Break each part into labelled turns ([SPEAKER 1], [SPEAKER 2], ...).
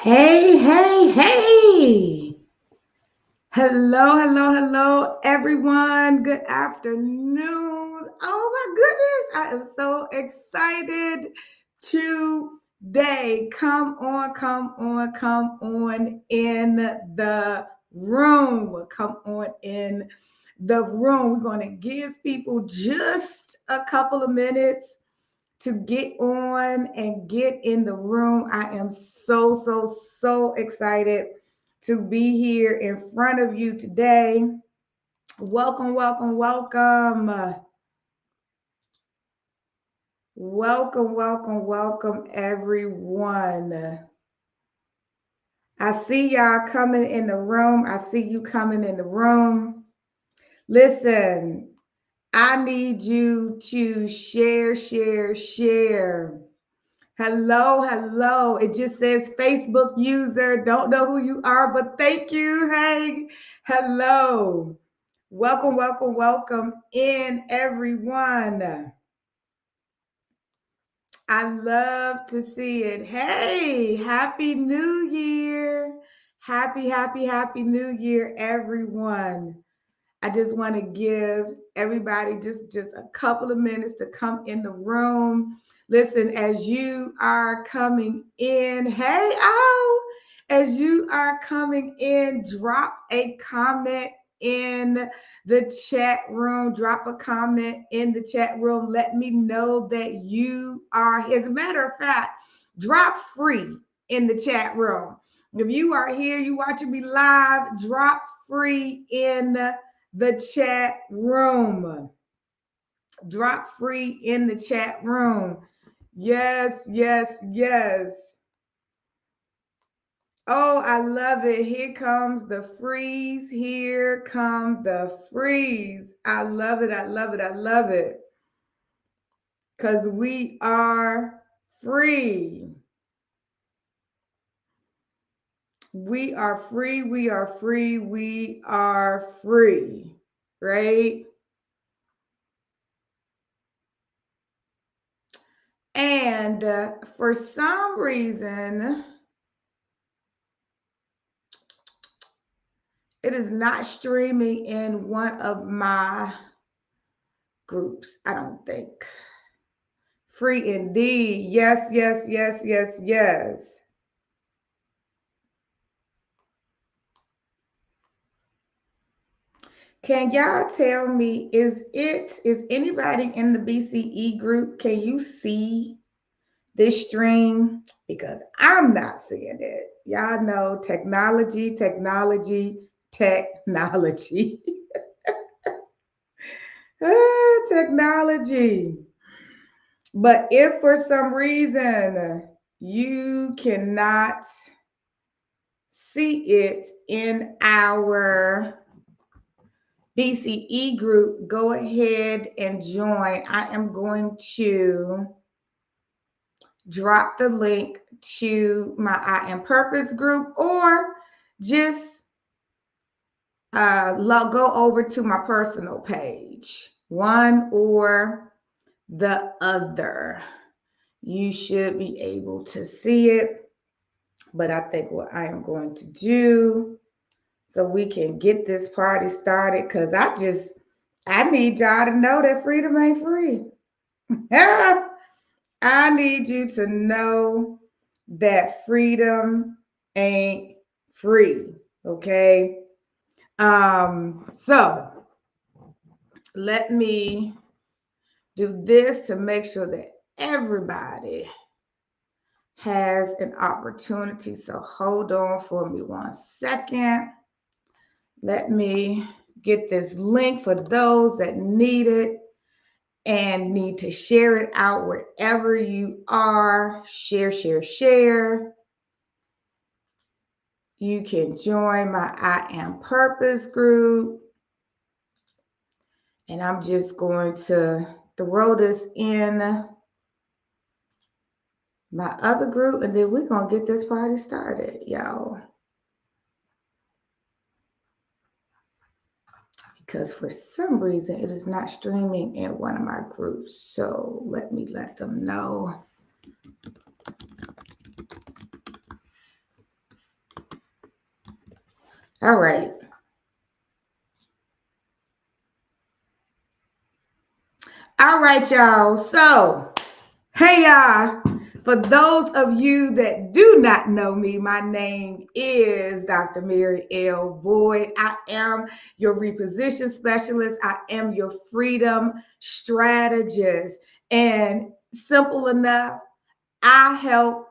[SPEAKER 1] Hey, hey, hey. Hello, hello, hello, everyone. Good afternoon. Oh my goodness. I am so excited today. Come on in the room. Come on in the room. We're going to give people just a couple of minutes to get on and get in the room. I am so excited to be here in front of you today. Welcome, welcome, welcome. Welcome, everyone. I see y'all coming in the room. I see you coming in the room. Listen, I need you to share. Hello, hello. It just says Facebook user. Don't know who you are, but thank you. Hey, hello. Welcome in, everyone. I love to see it. Hey, Happy New Year. Happy New Year, everyone. I just want to give everybody just a couple of minutes to come in the room. Listen, as you are coming in, as you are coming in, drop a comment in the chat room. Drop a comment in the chat room. Let me know that you are here. As a matter of fact, drop free in the chat room. If you are here, you watching me live, drop free in the chat room. Drop free in the chat room. Yes. Oh, I love it. Here comes the freeze. Here come the freeze. I love it. Because we are free. We are free. Right? And for some reason, it is not streaming in one of my groups, I don't think. Free indeed. Yes. Can y'all tell me, is anybody in the BCE group? Can you see this stream? Because I'm not seeing it. Y'all know technology. Technology. But if for some reason you cannot see it in our BCE group, go ahead and join. I am going to drop the link to my I Am Purpose group, or just go over to my personal page, one or the other. You should be able to see it. But I think what I am going to do, so we can get this party started, because I need y'all to know that freedom ain't free. I need you to know that freedom ain't free. Okay. So let me do this to make sure that everybody has an opportunity. So hold on for me 1 second. Let me get this link for those that need it and need to share it out wherever you are. Share. You can join my I Am Purpose group. And I'm just going to throw this in my other group, and then we're going to get this party started, y'all. Because for some reason, it is not streaming in one of my groups. So let me let them know. All right. All right, y'all. So, hey, y'all. For those of you that do not know me, my name is Dr. Mary L. Boyd. I am your reposition specialist. I am your freedom strategist. And simple enough, I help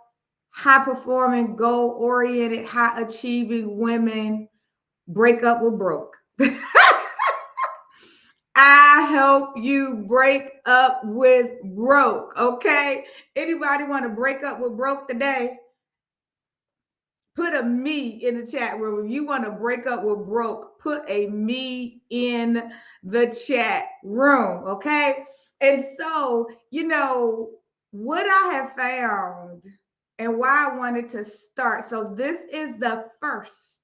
[SPEAKER 1] high performing, goal oriented, high achieving women break up with broke. I help you break up with broke. Okay. Anybody want to break up with broke today? Put a me in the chat room. If you want to break up with broke, put a me in the chat room. Okay. And so, what I have found and why I wanted to start. So, this is the first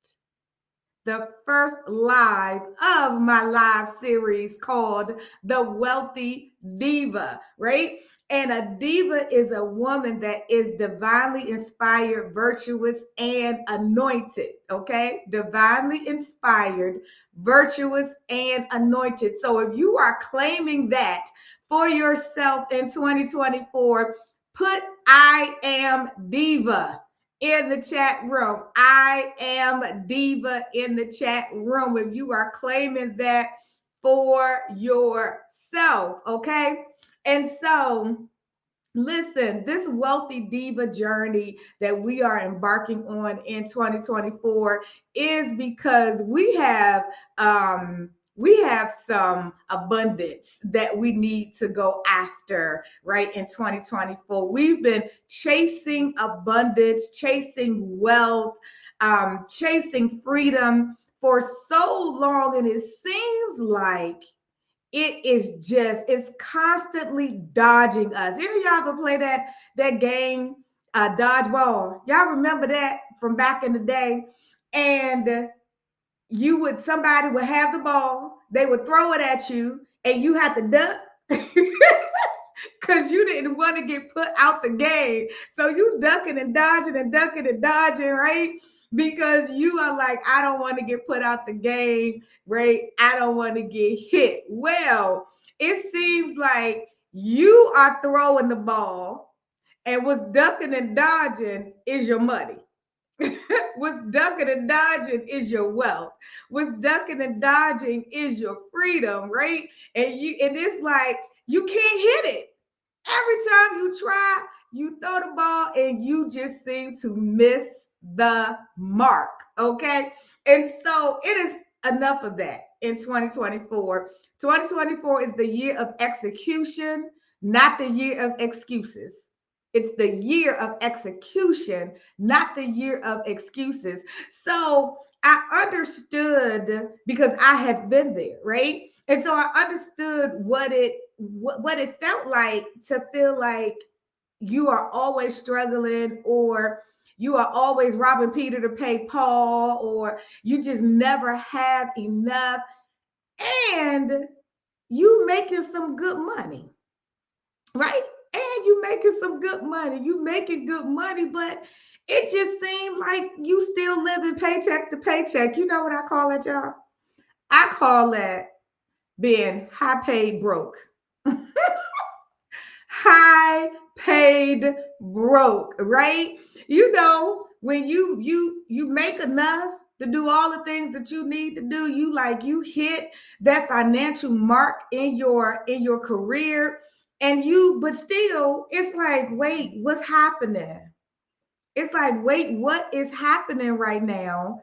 [SPEAKER 1] live of my live series called The Wealthy Diva, right? And a diva is a woman that is divinely inspired, virtuous, and anointed, okay? Divinely inspired, virtuous, and anointed. So if you are claiming that for yourself in 2024, put I am diva in the chat room. I am diva in the chat room if you are claiming that for yourself, okay? And so, listen, this wealthy diva journey that we are embarking on in 2024 is because we have some abundance that we need to go after, right? In 2024, we've been chasing abundance, chasing wealth, chasing freedom for so long, and it seems like it's constantly dodging us. Any of y'all ever play that game, dodgeball? Y'all remember that from back in the day? And somebody would have the ball, they would throw it at you, and you had to duck. Because you didn't want to get put out the game. So you ducking and dodging and ducking and dodging, right? Because you are like, I don't want to get put out the game, right? I don't want to get hit. Well, it seems like you are throwing the ball, and what's ducking and dodging is your money. What's ducking and dodging is your wealth. What's ducking and dodging is your freedom, right? And it's like you can't hit it. Every time you try, you throw the ball and you just seem to miss the mark. Okay. And so it is enough of that in 2024. 2024 is the year of execution, not the year of excuses. It's the year of execution, not the year of excuses. So I understood because I have been there, right? And so I understood what it felt like to feel like you are always struggling, or you are always robbing Peter to pay Paul, or you just never have enough, and you making some good money, right? And you making some good money. You making good money, but it just seemed like you still living paycheck to paycheck. You know what I call that, y'all? I call that being high paid broke. High paid broke, right? When you make enough to do all the things that you need to do, you hit that financial mark in your career, and but still it's like, wait, what's happening? It's like, wait, what is happening right now?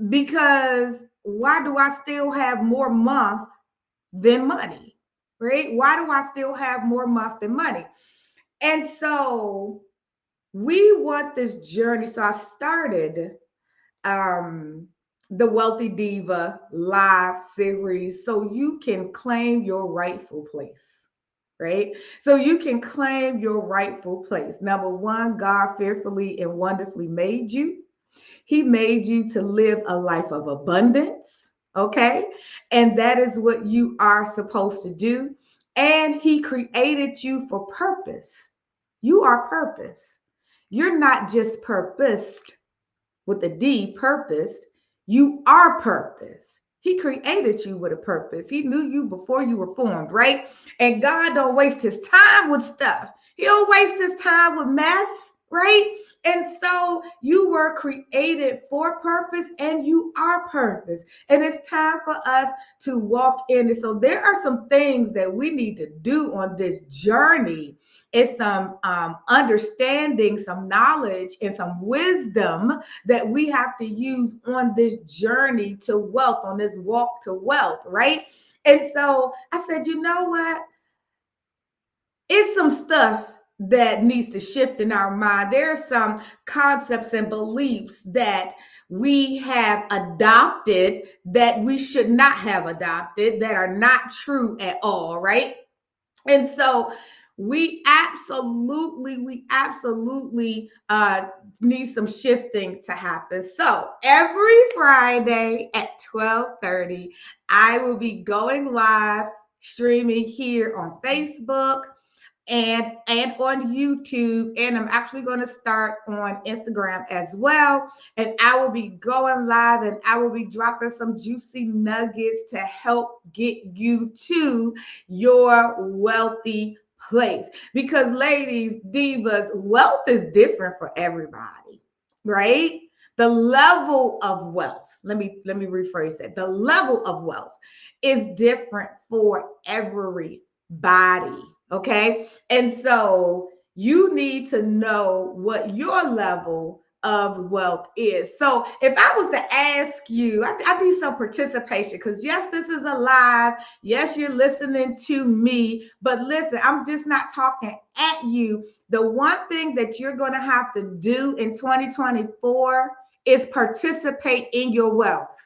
[SPEAKER 1] Because why do I still have more month than money? Right? Why do I still have more month than money? And so we want this journey. So I started um, the Wealthy Diva live series so you can claim your rightful place. Right? So you can claim your rightful place. Number one, God fearfully and wonderfully made you. He made you to live a life of abundance, okay? And that is what you are supposed to do. And He created you for purpose. You are purpose. You're not just purposed with a D, purposed. You are purpose. He created you with a purpose. He knew you before you were formed, right? And God don't waste his time with stuff. He don't waste his time with mess, right? And so you were created for purpose and you are purpose. And it's time for us to walk in it. So there are some things that we need to do on this journey. It's some understanding, some knowledge, and some wisdom that we have to use on this journey to wealth, on this walk to wealth, right? And so I said, you know what? It's some stuff that needs to shift in our mind. There are some concepts and beliefs that we have adopted that we should not have adopted, that are not true at all, right? And so we absolutely need some shifting to happen. So every Friday at 12:30, I will be going live streaming here on Facebook and on YouTube, and I'm actually going to start on Instagram as well. And I will be going live and I will be dropping some juicy nuggets to help get you to your wealthy place. Because ladies, divas, wealth is different for everybody, right? The level of wealth, let me rephrase that. The level of wealth is different for everybody. Okay. And so you need to know what your level of wealth is. So if I was to ask you, I need some participation because yes, this is a live. Yes, you're listening to me, but listen, I'm just not talking at you. The one thing that you're going to have to do in 2024 is participate in your wealth.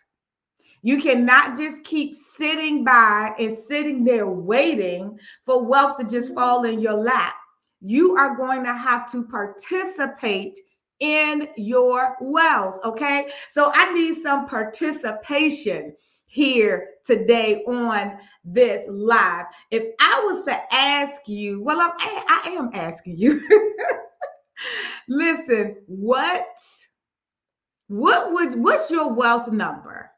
[SPEAKER 1] You cannot just keep sitting by and sitting there waiting for wealth to just fall in your lap. You are going to have to participate in your wealth, okay? So I need some participation here today on this live. If I was to ask you, well, I am asking you, listen, what's your wealth number?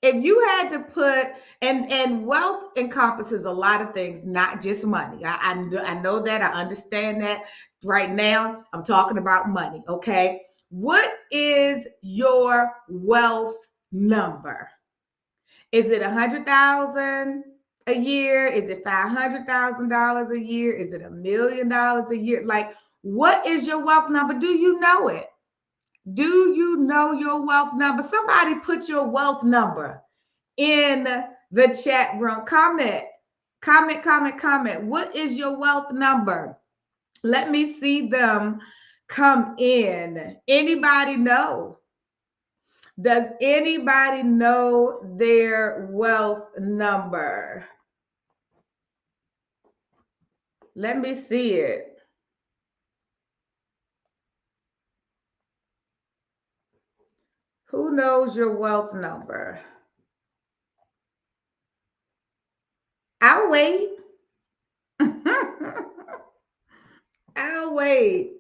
[SPEAKER 1] If you had to put and wealth encompasses a lot of things, not just money. I know that, I understand that. Right now I'm talking about money. Okay, what is your wealth number? Is it 100,000 a year? Is it $500,000 a year? Is it $1 million a year? Like, what is your wealth number? Do you know it? Do you know your wealth number? Somebody put your wealth number in the chat room. Comment. What is your wealth number? Let me see them come in. Anybody know? Does anybody know their wealth number? Let me see it. Who knows your wealth number? I'll wait. I'll wait.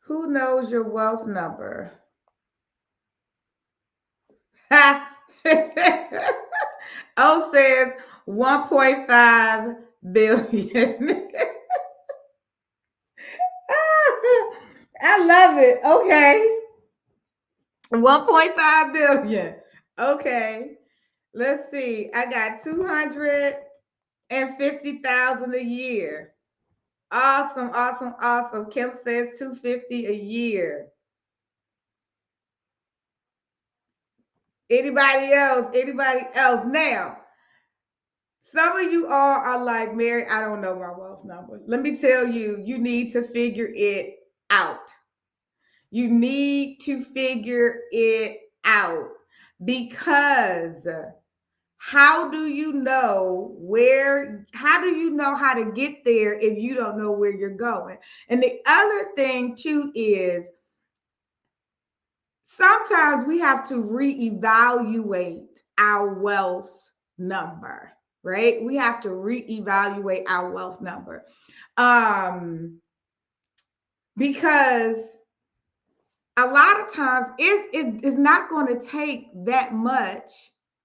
[SPEAKER 1] Who knows your wealth number? O says 1.5 billion. I love it. Okay. 1.5 billion. Okay. Let's see. I got 250,000 a year. Awesome. Kim says 250 a year. Anybody else? Anybody else? Now, some of you all are like, Mary, I don't know my wealth number. Let me tell you, you need to figure it out. You need to figure it out because how do you know how to get there if you don't know where you're going? And the other thing too is sometimes we have to reevaluate our wealth number, right? We have to reevaluate our wealth number. Because a lot of times it is not going to take that much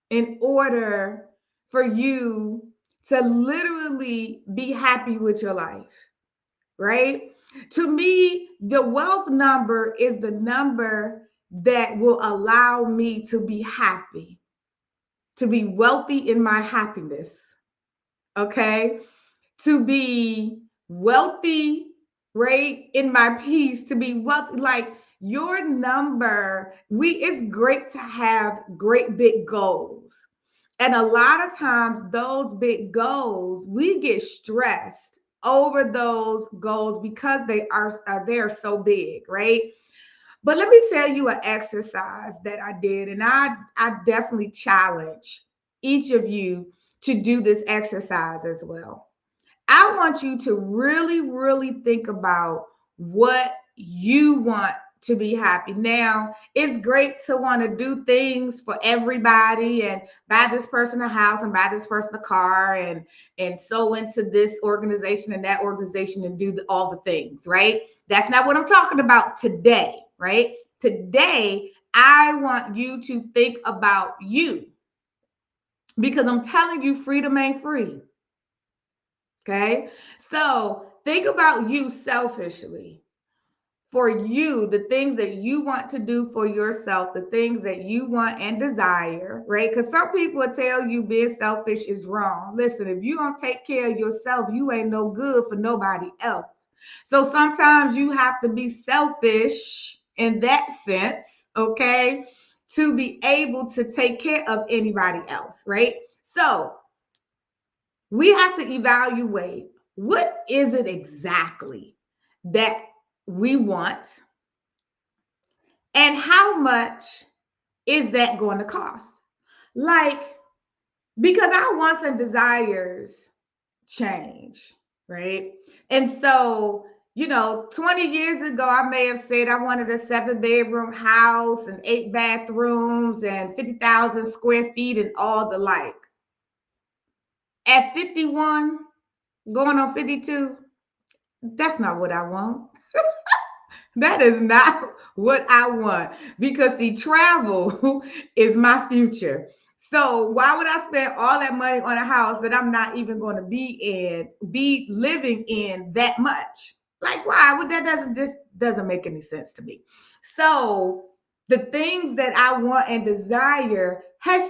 [SPEAKER 1] in order for you to literally be happy with your life, right? To me, the wealth number is the number that will allow me to be happy, to be wealthy in my happiness, okay? To be wealthy, right? In my peace, to be wealthy. Like your number, it's great to have great big goals. And a lot of times, those big goals, we get stressed over those goals because they are so big, right? But let me tell you an exercise that I did, and I definitely challenge each of you to do this exercise as well. I want you to really, really think about what you want to be happy. Now, it's great to want to do things for everybody and buy this person a house and buy this person a car and so into this organization and that organization and do all the things, right? That's not what I'm talking about today, right? Today, I want you to think about you because I'm telling you, freedom ain't free. Okay. So think about you selfishly. For you, the things that you want to do for yourself, the things that you want and desire, right? Because some people will tell you being selfish is wrong. Listen, if you don't take care of yourself, you ain't no good for nobody else. So sometimes you have to be selfish in that sense, okay, to be able to take care of anybody else, right? So we have to evaluate what is it exactly that we want and how much is that going to cost? Like, because our wants and desires change, right? And so, 20 years ago, I may have said I wanted a 7-bedroom house and 8 bathrooms and 50,000 square feet and all the like. At 51, going on 52, that's not what I want. That is not what I want because see, travel is my future. So why would I spend all that money on a house that I'm not even going to be living in that much? Like why? Well, that doesn't make any sense to me. So the things that I want and desire has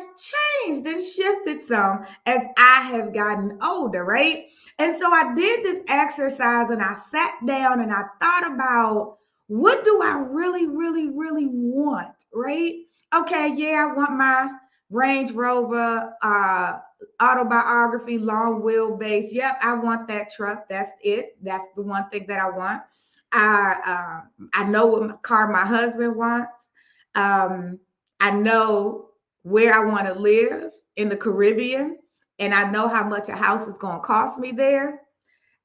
[SPEAKER 1] changed and shifted some as I have gotten older, right? And so I did this exercise and I sat down and I thought about what do I really, really, really want, right? Okay, yeah, I want my Range Rover autobiography, long wheelbase. Yep, I want that truck. That's it. That's the one thing that I want. I know what car my husband wants. Um, I know where I want to live in the Caribbean, and I know how much a house is going to cost me there.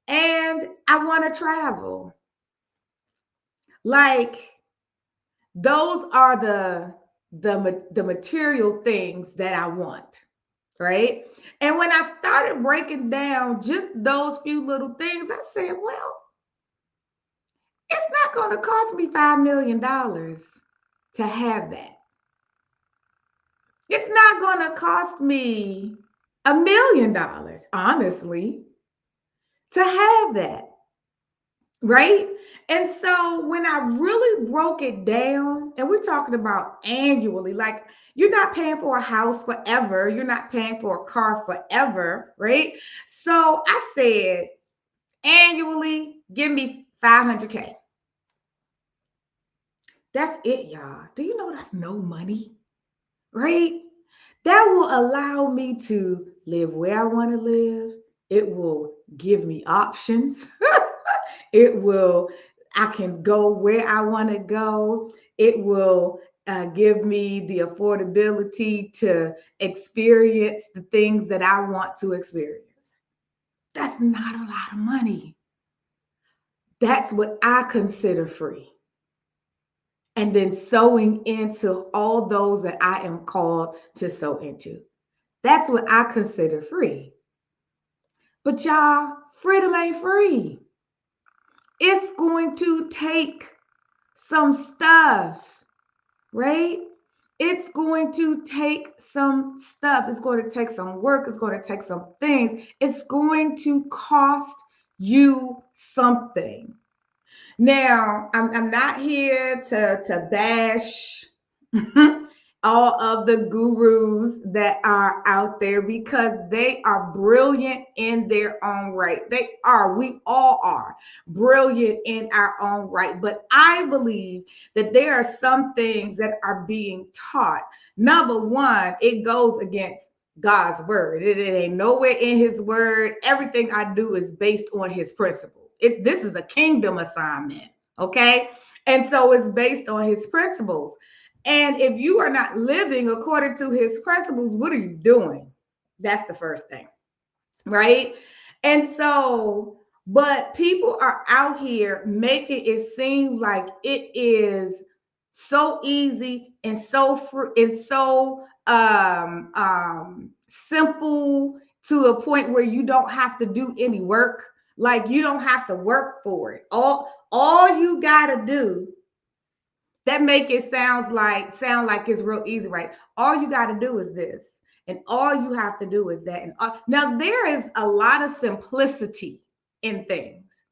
[SPEAKER 1] And I want to travel. Like those are the material things that I want, right? And when I started breaking down just those few little things, I said, well, it's not going to cost me $5 million to have that. It's not going to cost me $1 million, honestly, to have that. Right? And so when I really broke it down, and we're talking about annually, like you're not paying for a house forever, you're not paying for a car forever, right? So I said, annually, give me 500K. That's it, y'all. Do you know that's no money, right? That will allow me to live where I want to live. It will give me options. It will, I can go where I want to go. It will give me the affordability to experience the things that I want to experience. That's not a lot of money. That's what I consider free. And then sowing into all those that I am called to sow into. That's what I consider free. But y'all, freedom ain't free. It's going to take some stuff, right? It's going to take some stuff. It's going to take some work. It's going to take some things. It's going to cost you something. Now, I'm not here to bash all of the gurus that are out there because they are brilliant in their own right. They are. We all are brilliant in our own right. But I believe that there are some things that are being taught. Number one, it goes against God's word. It ain't nowhere in his word. Everything I do is based on his principle. This is a kingdom assignment. Okay. And so it's based on his principles. And if you are not living according to his principles, what are you doing? That's the first thing, right? And so, but people are out here making it seem like it is so easy and so free and so simple to the point where you don't have to do any work. Like you don't have to work for it. All you gotta do, that make it sound like it's real easy, right? All you got to do is this, and all you have to do is that. And now there is a lot of simplicity in things,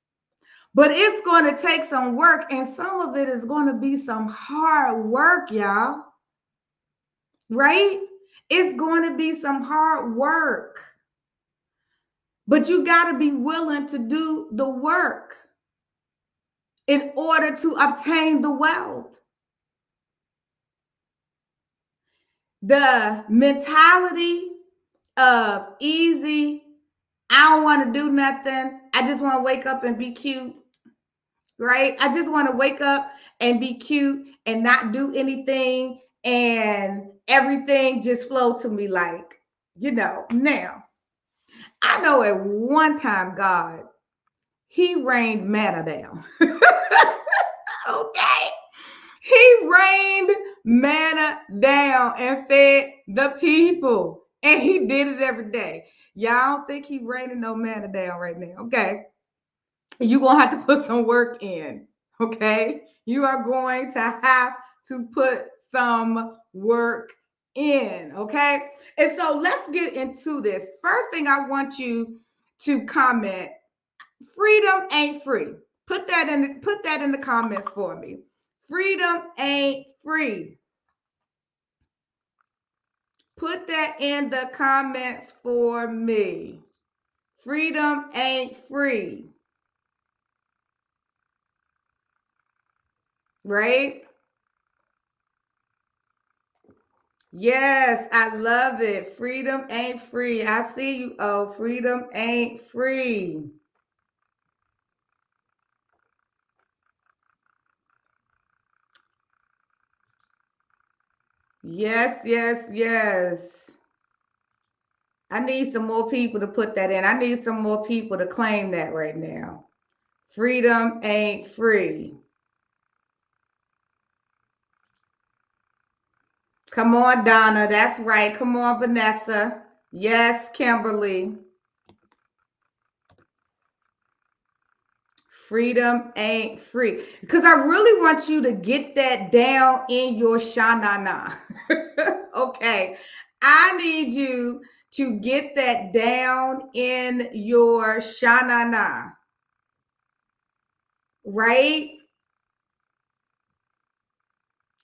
[SPEAKER 1] but it's going to take some work, and some of it is going to be some hard work, y'all. Right? It's going to be some hard work, but you got to be willing to do the work in order to obtain the wealth. The mentality of easy, I don't want to do nothing. I just want to wake up and be cute, right? I just want to wake up and be cute and not do anything and everything just flow to me like, Now, I know at one time God, he rained manna down. Okay. He rained manna down and fed the people. And he did it every day. Y'all don't think he raining no manna down right now. Okay. You're going to have to put some work in. Okay. You are going to have to put some work in. Okay. And so let's get into this. First thing I want you to comment, freedom ain't free. Put that in the comments for me. Freedom ain't free. Put that in the comments for me. Freedom ain't free. Right? Yes, I love it. Freedom ain't free. I see you. Oh, freedom ain't free. Yes, yes, yes. I need some more people to put that in. I need some more people to claim that right now. Freedom ain't free. Come on, Donna. That's right. Come on, Vanessa. Yes, Kimberly. Freedom ain't free. Because I really want you to get that down in your shanana. Okay. I need you to get that down in your shanana. Right?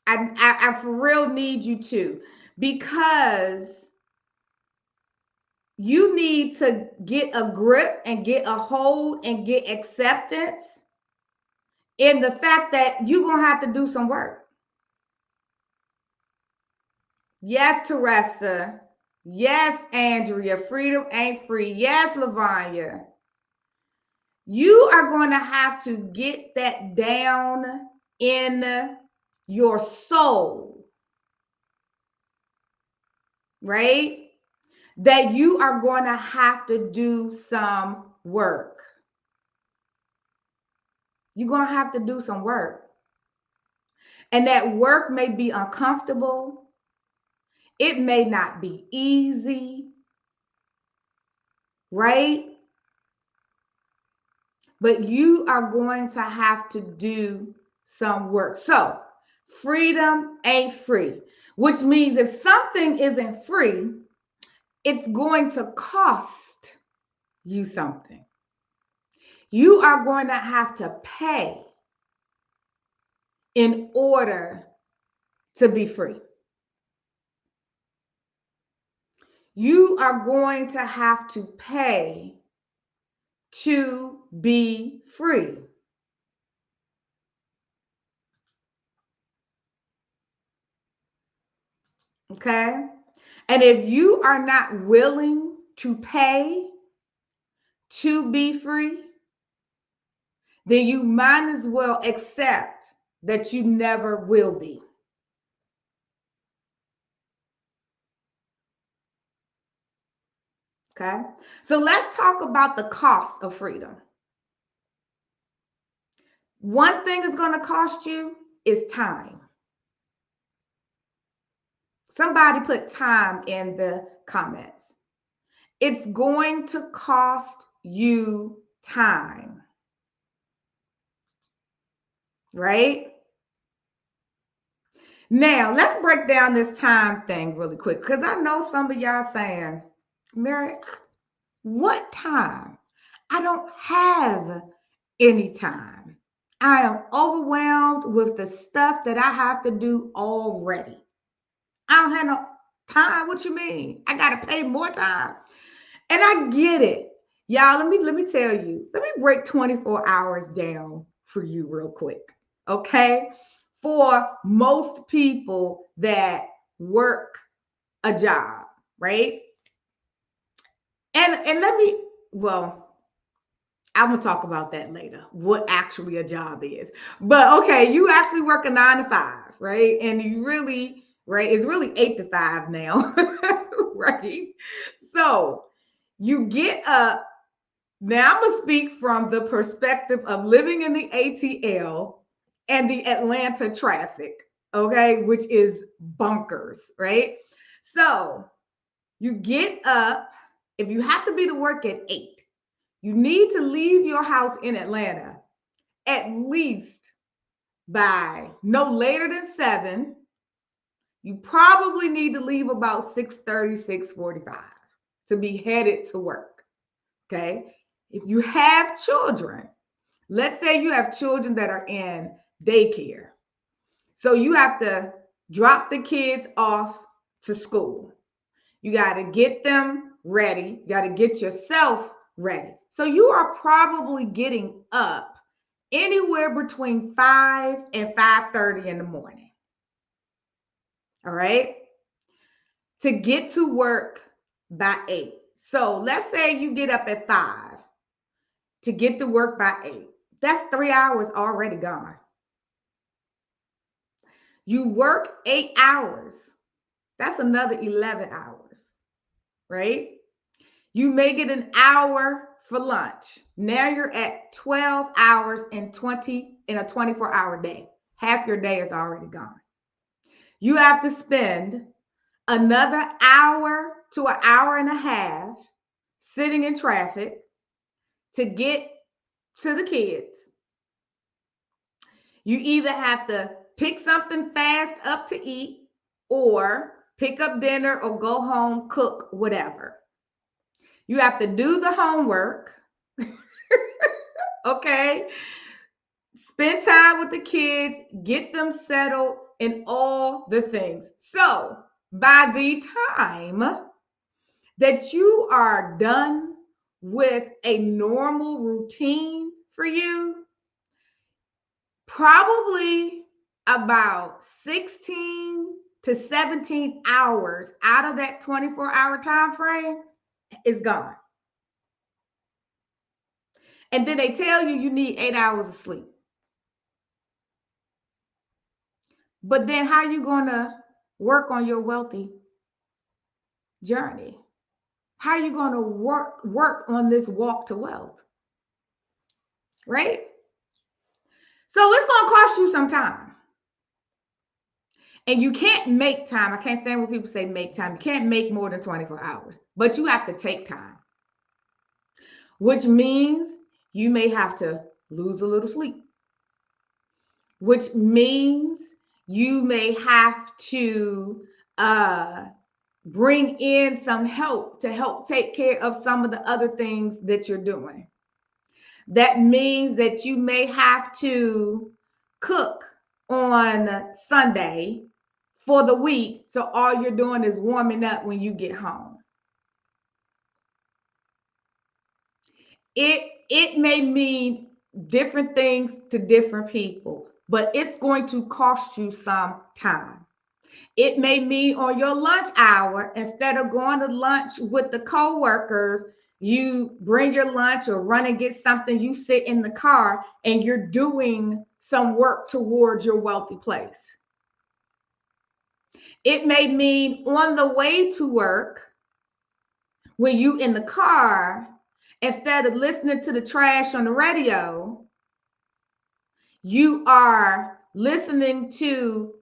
[SPEAKER 1] I for real need you to. Because you need to get a grip and get a hold and get acceptance in the fact that you're going to have to do some work. Yes, Teresa. Yes, Andrea. Freedom ain't free. Yes, Lavanya. You are going to have to get that down in your soul, right? That you are going to have to do some work. You're going to have to do some work. And that work may be uncomfortable. It may not be easy, right? But you are going to have to do some work. So freedom ain't free, which means if something isn't free, it's going to cost you something. You are going to have to pay in order to be free. You are going to have to pay to be free. Okay? And if you are not willing to pay to be free, then you might as well accept that you never will be. Okay? So let's talk about the cost of freedom. One thing is going to cost you is time. Somebody put time in the comments. It's going to cost you time. Right? Now, let's break down this time thing really quick because I know some of y'all saying, Mary, what time? I don't have any time. I am overwhelmed with the stuff that I have to do already. I don't have no time. What you mean? I got to pay more time. And I get it. Y'all, let me tell you. Let me break 24 hours down for you real quick. Okay? For most people that work a job, right? And let me, well, I'm gonna talk about that later, what actually a job is. But okay, you actually work a 9 to 5, right? And you really, right, it's really 8 to 5 now, right? So you get up. Now I'm gonna speak from the perspective of living in the ATL and the Atlanta traffic, okay, which is bunkers, right? So you get up. If you have to be to work at 8, you need to leave your house in Atlanta at least by no later than 7. You probably need to leave about 6:30, 6:45 to be headed to work. Okay. If you have children, let's say you have children that are in daycare. So you have to drop the kids off to school. You got to get them ready. You got to get yourself ready. So you are probably getting up anywhere between 5 and 5:30 in the morning. All right? To get to work by 8. So let's say you get up at 5 to get to work by 8. That's 3 hours already gone. You work 8 hours. That's another 11 hours, right? You may get an hour for lunch. Now you're at 12 hours and 20 in a 24-hour day. Half your day is already gone. You have to spend another hour to an hour and a half sitting in traffic to get to the kids. You either have to pick something fast up to eat or pick up dinner or go home, cook, whatever. You have to do the homework. Okay. Spend time with the kids, get them settled, and all the things. So, by the time that you are done with a normal routine for you, probably about 16 to 17 hours out of that 24-hour time frame is gone. And then they tell you you need 8 hours of sleep. But then how are you going to work on your wealthy journey? How are you going to work on this walk to wealth? Right? So it's going to cost you some time. And you can't make time. I can't stand when people say make time. You can't make more than 24 hours, but you have to take time, which means you may have to lose a little sleep. which means you may have to bring in some help to help take care of some of the other things that you're doing. That means that you may have to cook on Sunday for the week. So all you're doing is warming up when you get home. It may mean different things to different people, but it's going to cost you some time. It may mean on your lunch hour, instead of going to lunch with the coworkers, you bring your lunch or run and get something, you sit in the car and you're doing some work towards your wealthy place. It may mean on the way to work, when you in the car, instead of listening to the trash on the radio, you are listening to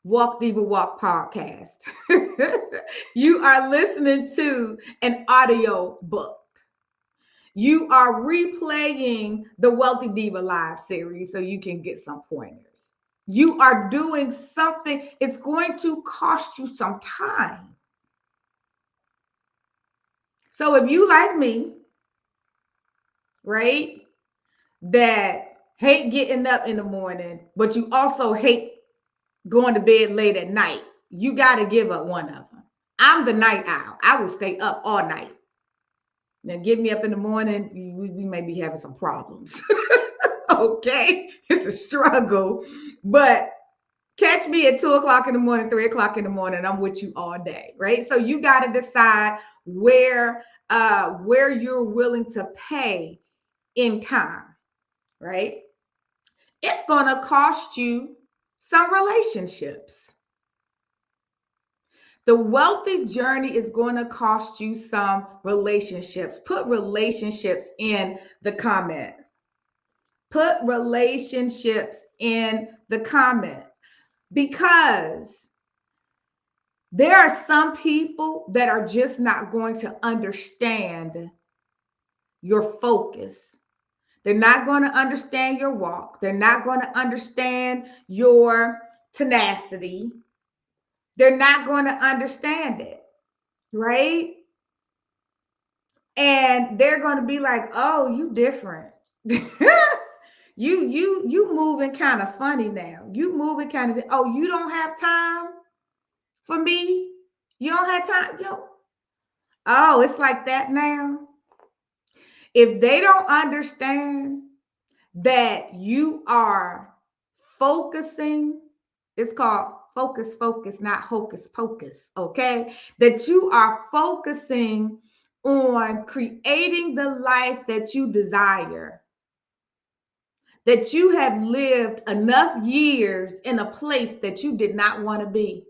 [SPEAKER 1] Walk Diva Walk podcast. You are listening to an audio book. You are replaying the Wealthy Diva Live series so you can get some pointers. You are doing something, it's going to cost you some time. So if you like me, right, that hate getting up in the morning, but you also hate going to bed late at night, you got to give up one of them. I'm the night owl. I will stay up all night. Now, get me up in the morning, we may be having some problems. Okay? It's a struggle. But catch me at 2 o'clock in the morning, 3 o'clock in the morning. I'm with you all day, right? So you got to decide where you're willing to pay in time, right? It's going to cost you some relationships. The wealthy journey is going to cost you some relationships. Put relationships in the comment. Put relationships in the comment, because there are some people that are just not going to understand your focus. They're not going to understand your walk. They're not going to understand your tenacity. They're not going to understand it, right? And they're going to be like, "Oh, you different. you moving kind of funny now. You moving kind of, oh, you don't have time for me? You don't have time? Oh, it's like that now." If they don't understand that you are focusing, it's called focus, focus, not hocus pocus, okay? That you are focusing on creating the life that you desire, that you have lived enough years in a place that you did not want to be.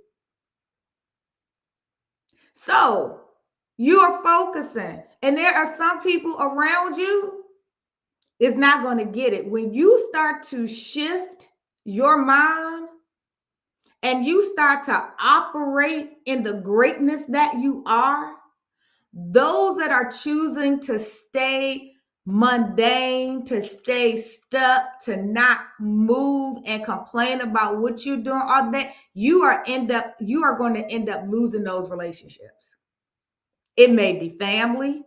[SPEAKER 1] So you're focusing, and there are some people around you is not going to get it. When you start to shift your mind and you start to operate in the greatness that you are, those that are choosing to stay mundane, to stay stuck, to not move and complain about what you're doing, all that, you are going to end up losing those relationships. It may be family,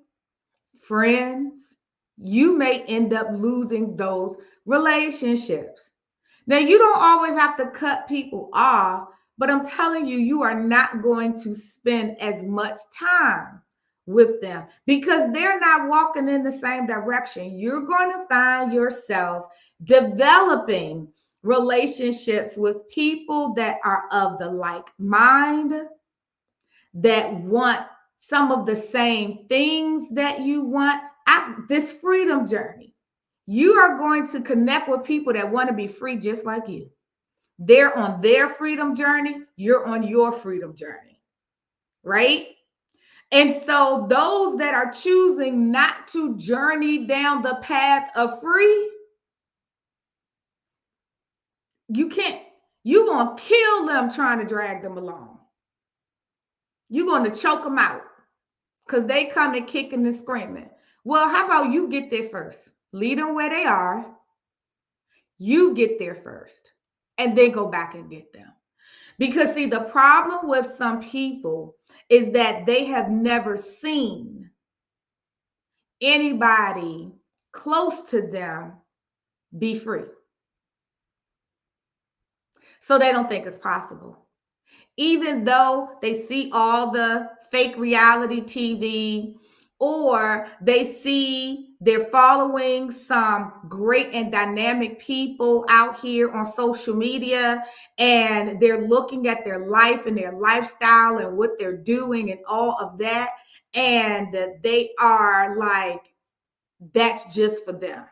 [SPEAKER 1] friends. You may end up losing those relationships. Now, you don't always have to cut people off, but I'm telling you, you are not going to spend as much time with them because they're not walking in the same direction. You're going to find yourself developing relationships with people that are of the like mind, that want some of the same things that you want. This freedom journey, you are going to connect with people that want to be free just like you. They're on their freedom journey. You're on your freedom journey, right? And so those that are choosing not to journey down the path of free, you're going to kill them trying to drag them along. You're going to choke them out because they come and kicking and screaming. Well, how about you get there first? Lead them where they are. You get there first. and then go back and get them. Because, see, the problem with some people is that they have never seen anybody close to them be free. So they don't think it's possible. Even though they see all the fake reality TV, or they see they're following some great and dynamic people out here on social media, and they're looking at their life and their lifestyle and what they're doing and all of that, and they are like, that's just for them.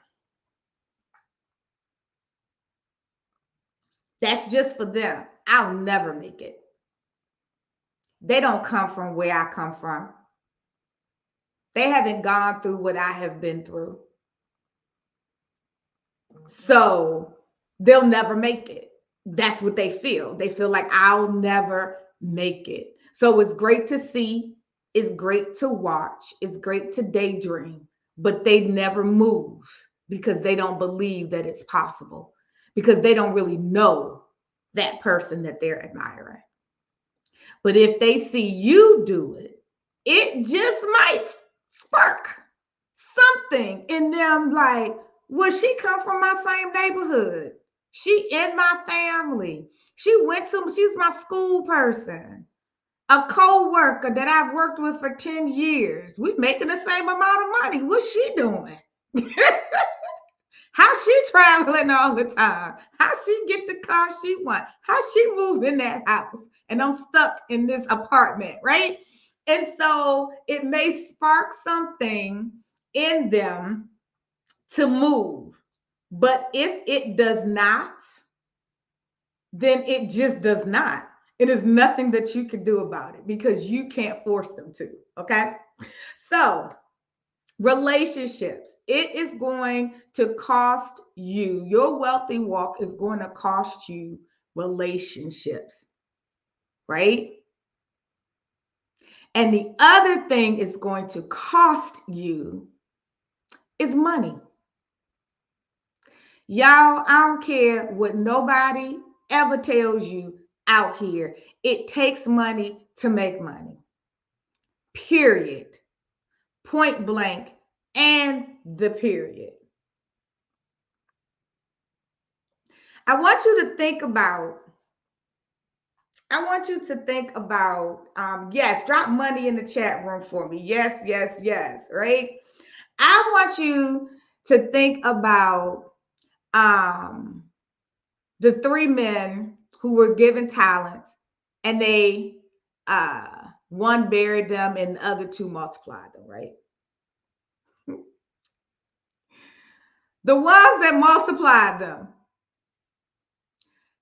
[SPEAKER 1] That's just for them. I'll never make it. They don't come from where I come from. They haven't gone through what I have been through. So they'll never make it. That's what they feel. They feel like I'll never make it. So it's great to see, it's great to watch, it's great to daydream, but they never move because they don't believe that it's possible, because they don't really know that person that they're admiring. But if they see you do it, it just might spark something in them, like, well, she come from my same neighborhood. She in my family. She's my school person, a co-worker that I've worked with for 10 years. We making the same amount of money. What's she doing? How she traveling all the time? How she get the car she want? How she moved in that house? And I'm stuck in this apartment, right? And so it may spark something in them to move. But if it does not, then it just does not. It is nothing that you can do about it because you can't force them to. Okay. So, relationships, it is going to cost you. Your wealthy walk is going to cost you relationships, right? And the other thing is going to cost you is money. Y'all, I don't care what nobody ever tells you out here. It takes money to make money. Period. Point blank, and the period. I want you to think about, yes, drop money in the chat room for me. Yes, yes, yes, right? I want you to think about um, the three men who were given talents, and they one buried them and the other two multiplied them, right? The ones that multiplied them,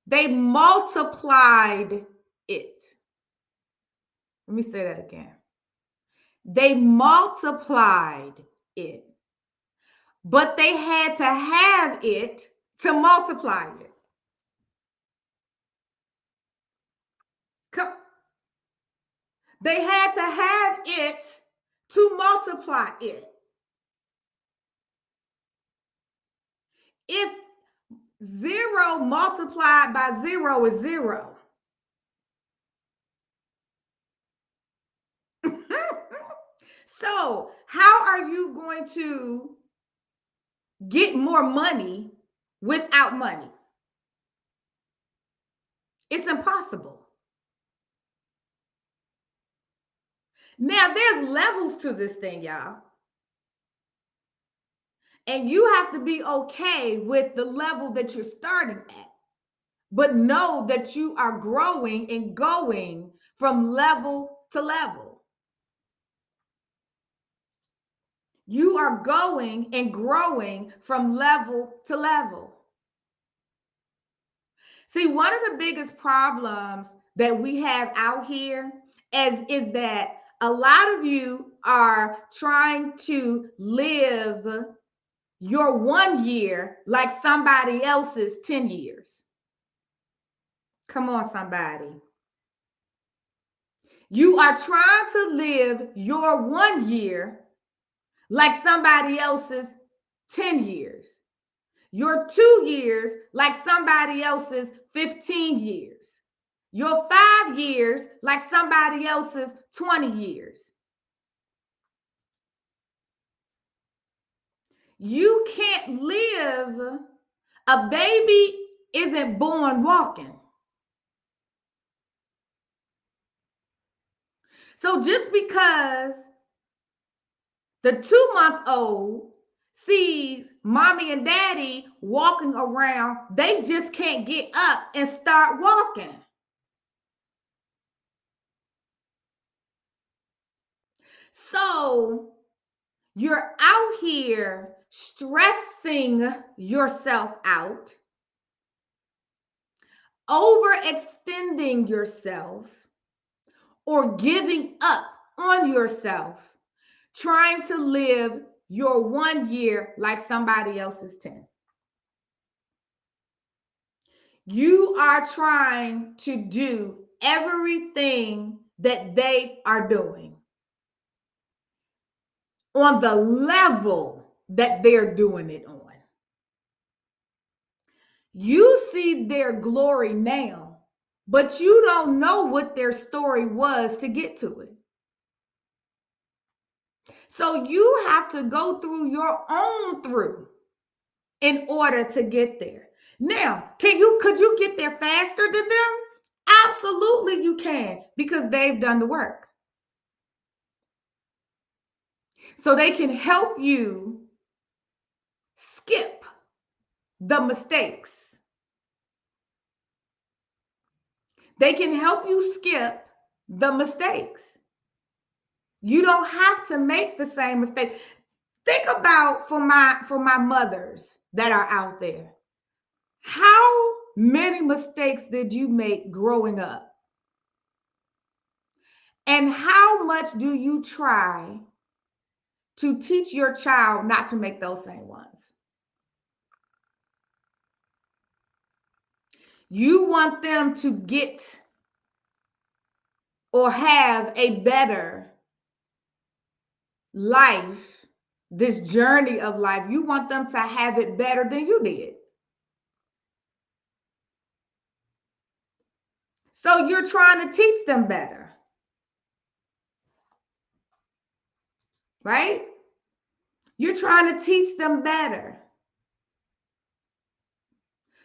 [SPEAKER 1] they multiplied it. Let me say that again. They multiplied it, but they had to have it to multiply it. Come, they had to have it to multiply it. If zero multiplied by zero is zero, so how are you going to get more money without money? It's impossible. Now, there's levels to this thing, y'all. And you have to be okay with the level that you're starting at, but know that you are growing and going from level to level. You are going and growing from level to level. See, one of the biggest problems that we have out here is that a lot of you are trying to live your 1 year like somebody else's 10 years. Come on, somebody. You are trying to live your 1 year like somebody else's 10 years. Your 2 years like somebody else's 15 years. Your 5 years like somebody else's 20 years. You can't live, a baby isn't born walking. So just because the 2-month-old sees mommy and daddy walking around, they just can't get up and start walking. So you're out here stressing yourself out, overextending yourself, or giving up on yourself, trying to live your 1 year like somebody else's 10. You are trying to do everything that they are doing on the level that they're doing it on. You see their glory now, but you don't know what their story was to get to it. So you have to go through your own through in order to get there. Now, could you get there faster than them? Absolutely you can, because they've done the work. So they can help you skip the mistakes. They can help you skip the mistakes. You don't have to make the same mistake. Think about for my mothers that are out there. How many mistakes did you make growing up? And how much do you try to teach your child not to make those same ones? You want them to get or have a better life, this journey of life. You want them to have it better than you did. So you're trying to teach them better, right? You're trying to teach them better.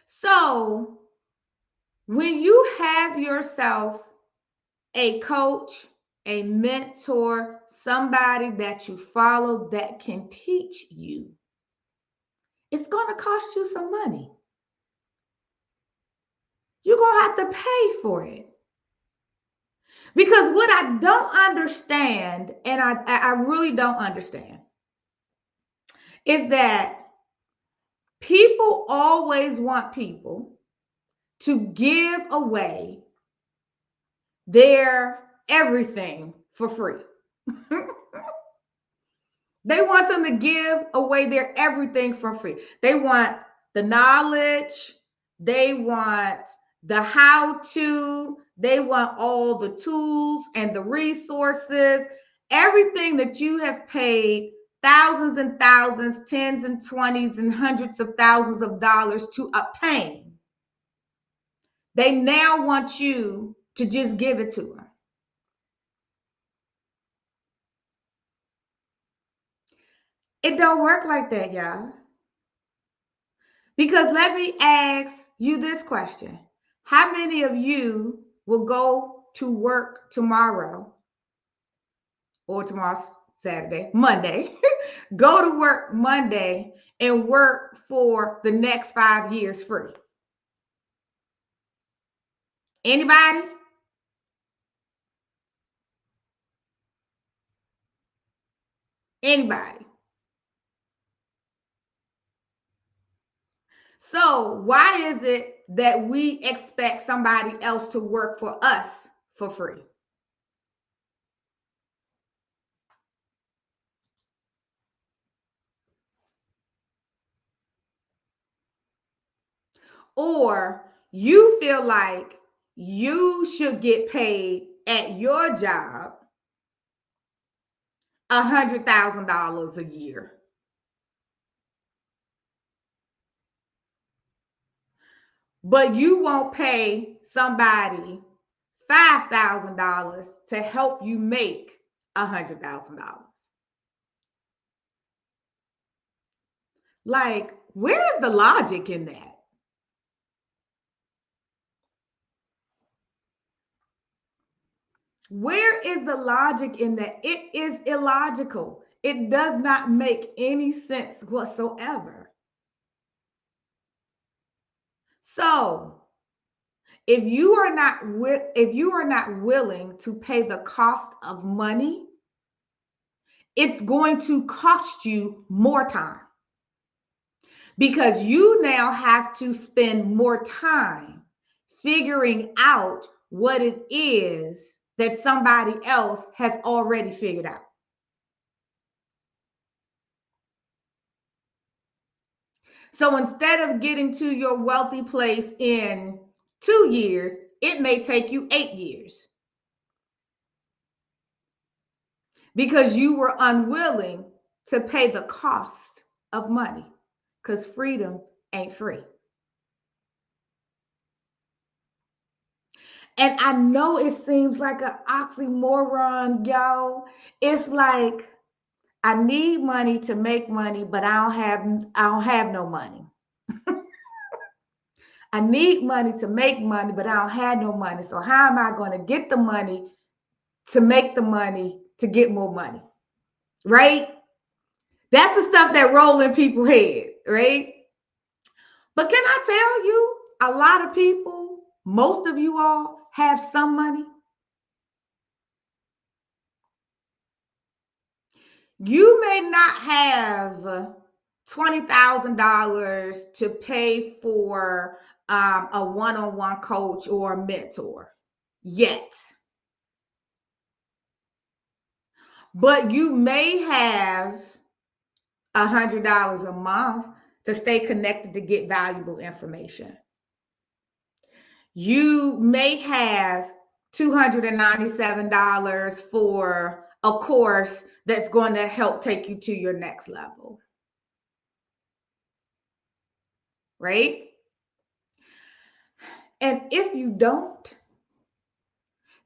[SPEAKER 1] So when you have yourself a coach, a mentor, somebody that you follow that can teach you, it's going to cost you some money. You're going to have to pay for it. Because what I don't understand, and I really don't understand, is that people always want people to give away their everything for free. They want them to give away their everything for free. They want the knowledge, they want the how to, they want all the tools and the resources, everything that you have paid thousands and thousands, tens and twenties and hundreds of thousands of dollars to obtain. They now want you to just give it to them. It don't work like that, y'all. Because let me ask you this question. How many of you will go to work tomorrow, or tomorrow's Saturday, Monday, go to work Monday and work for the next 5 years free? Anybody? Anybody? So why is it that we expect somebody else to work for us for free? Or you feel like you should get paid at your job $100,000 a year. but you won't pay somebody $5,000 to help you make $100,000. Like, where is the logic in that? Where is the logic in that? It is illogical. It does not make any sense whatsoever. So, if you are not willing to pay the cost of money, it's going to cost you more time because you now have to spend more time figuring out what it is that somebody else has already figured out. So instead of getting to your wealthy place in 2 years, it may take you 8 years because you were unwilling to pay the cost of money because freedom ain't free. And I know it seems like an oxymoron, yo. It's like I need money to make money, but I don't have no money. I need money to make money, but I don't have no money. So how am I going to get the money to make the money to get more money? Right? That's the stuff that roll in people's head, right? But can I tell you, a lot of people, most of you all have some money. You may not have $20,000 to pay for a one-on-one coach or a mentor yet, but you may have $100 a month to stay connected to get valuable information. You may have $297 for a course that's going to help take you to your next level, right? And if you don't,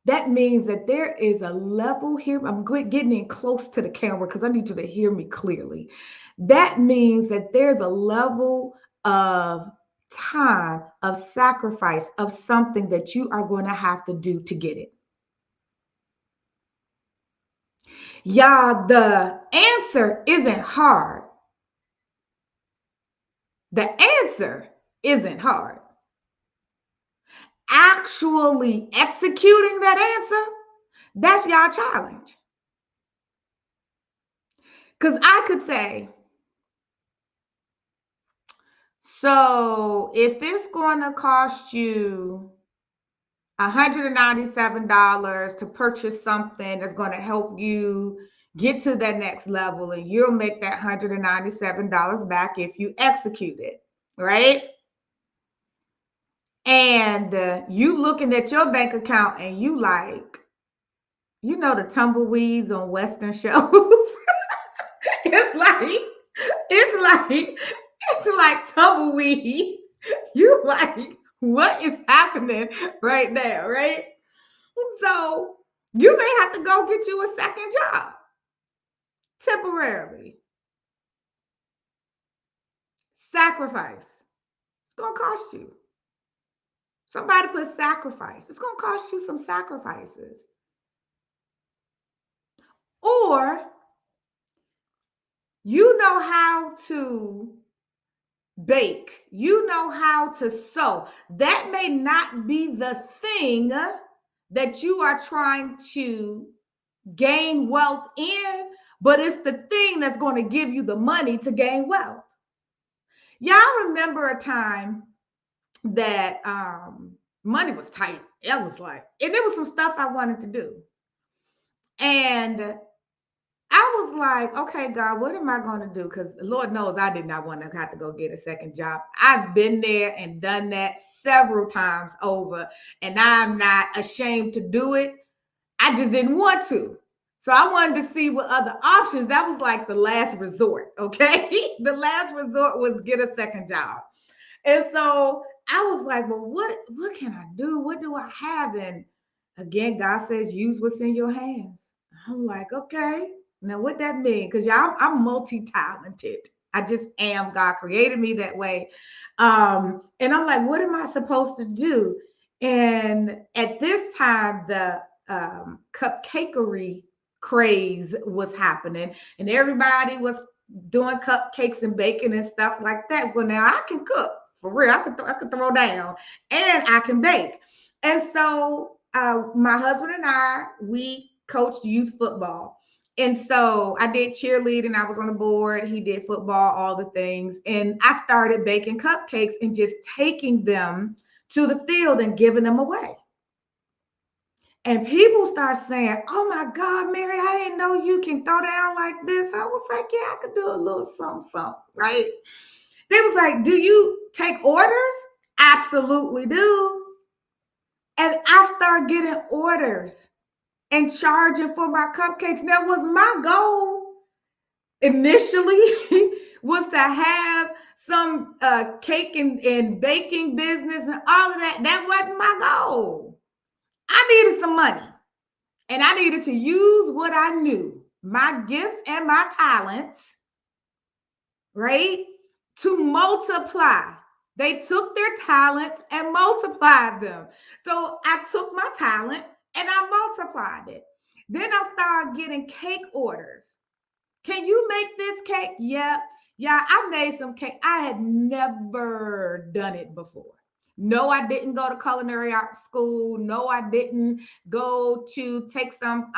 [SPEAKER 1] that means that there is a level here. I'm getting in close to the camera because I need you to hear me clearly. That means that there's a level of time, of sacrifice, of something that you are going to have to do to get it. Yeah, the answer isn't hard. The answer isn't hard. Actually executing that answer, that's your challenge. Because I could say, so if it's going to cost you $197 to purchase something that's going to help you get to that next level, and you'll make that $197 back if you execute it, right? And you looking at your bank account and you like, the tumbleweeds on Western shows. it's like, it's like tumbleweed. You like, what is happening right now, right? So you may have to go get you a second job temporarily. Sacrifice. It's going to cost you. Somebody put sacrifice. It's going to cost you some sacrifices. Or you know how to bake, you know how to sew. That may not be the thing that you are trying to gain wealth in, but it's the thing that's going to give you the money to gain wealth. Y'all remember a time that money was tight. It was like, and there was some stuff I wanted to do. And I was like, okay, God, what am I going to do? Because Lord knows I did not want to have to go get a second job. I've been there and done that several times over, and I'm not ashamed to do it. I just didn't want to. So I wanted to see what other options. That was like the last resort, okay? The last resort was get a second job. And so I was like, well, what can I do? What do I have? And again, God says, use what's in your hands. I'm like, okay. Now what that mean? Because y'all, I'm multi-talented. I just am. God created me that way. And I'm like, what am I supposed to do? And at this time, the cupcakery craze was happening, and everybody was doing cupcakes and baking and stuff like that. Well, now I can cook for real. I can throw down and I can bake. And so my husband and I, we coached youth football. And so I did cheerleading. I was on the board. He did football, all the things. And I started baking cupcakes and just taking them to the field and giving them away. And people start saying, oh my God, Mary, I didn't know you can throw down like this. I was like, yeah, I could do a little something, something, right? They was like, do you take orders? Absolutely do. And I started getting orders and charging for my cupcakes. That was my goal initially was to have some cake and baking business and all of that. That wasn't my goal. I needed some money. And I needed to use what I knew, my gifts and my talents, right, to multiply. They took their talents and multiplied them. So I took my talent and I multiplied it. Then I started getting cake orders. Can you make this cake? Yep. Yeah, I made some cake. I had never done it before. No, I didn't go to culinary art school. No, I didn't go to take some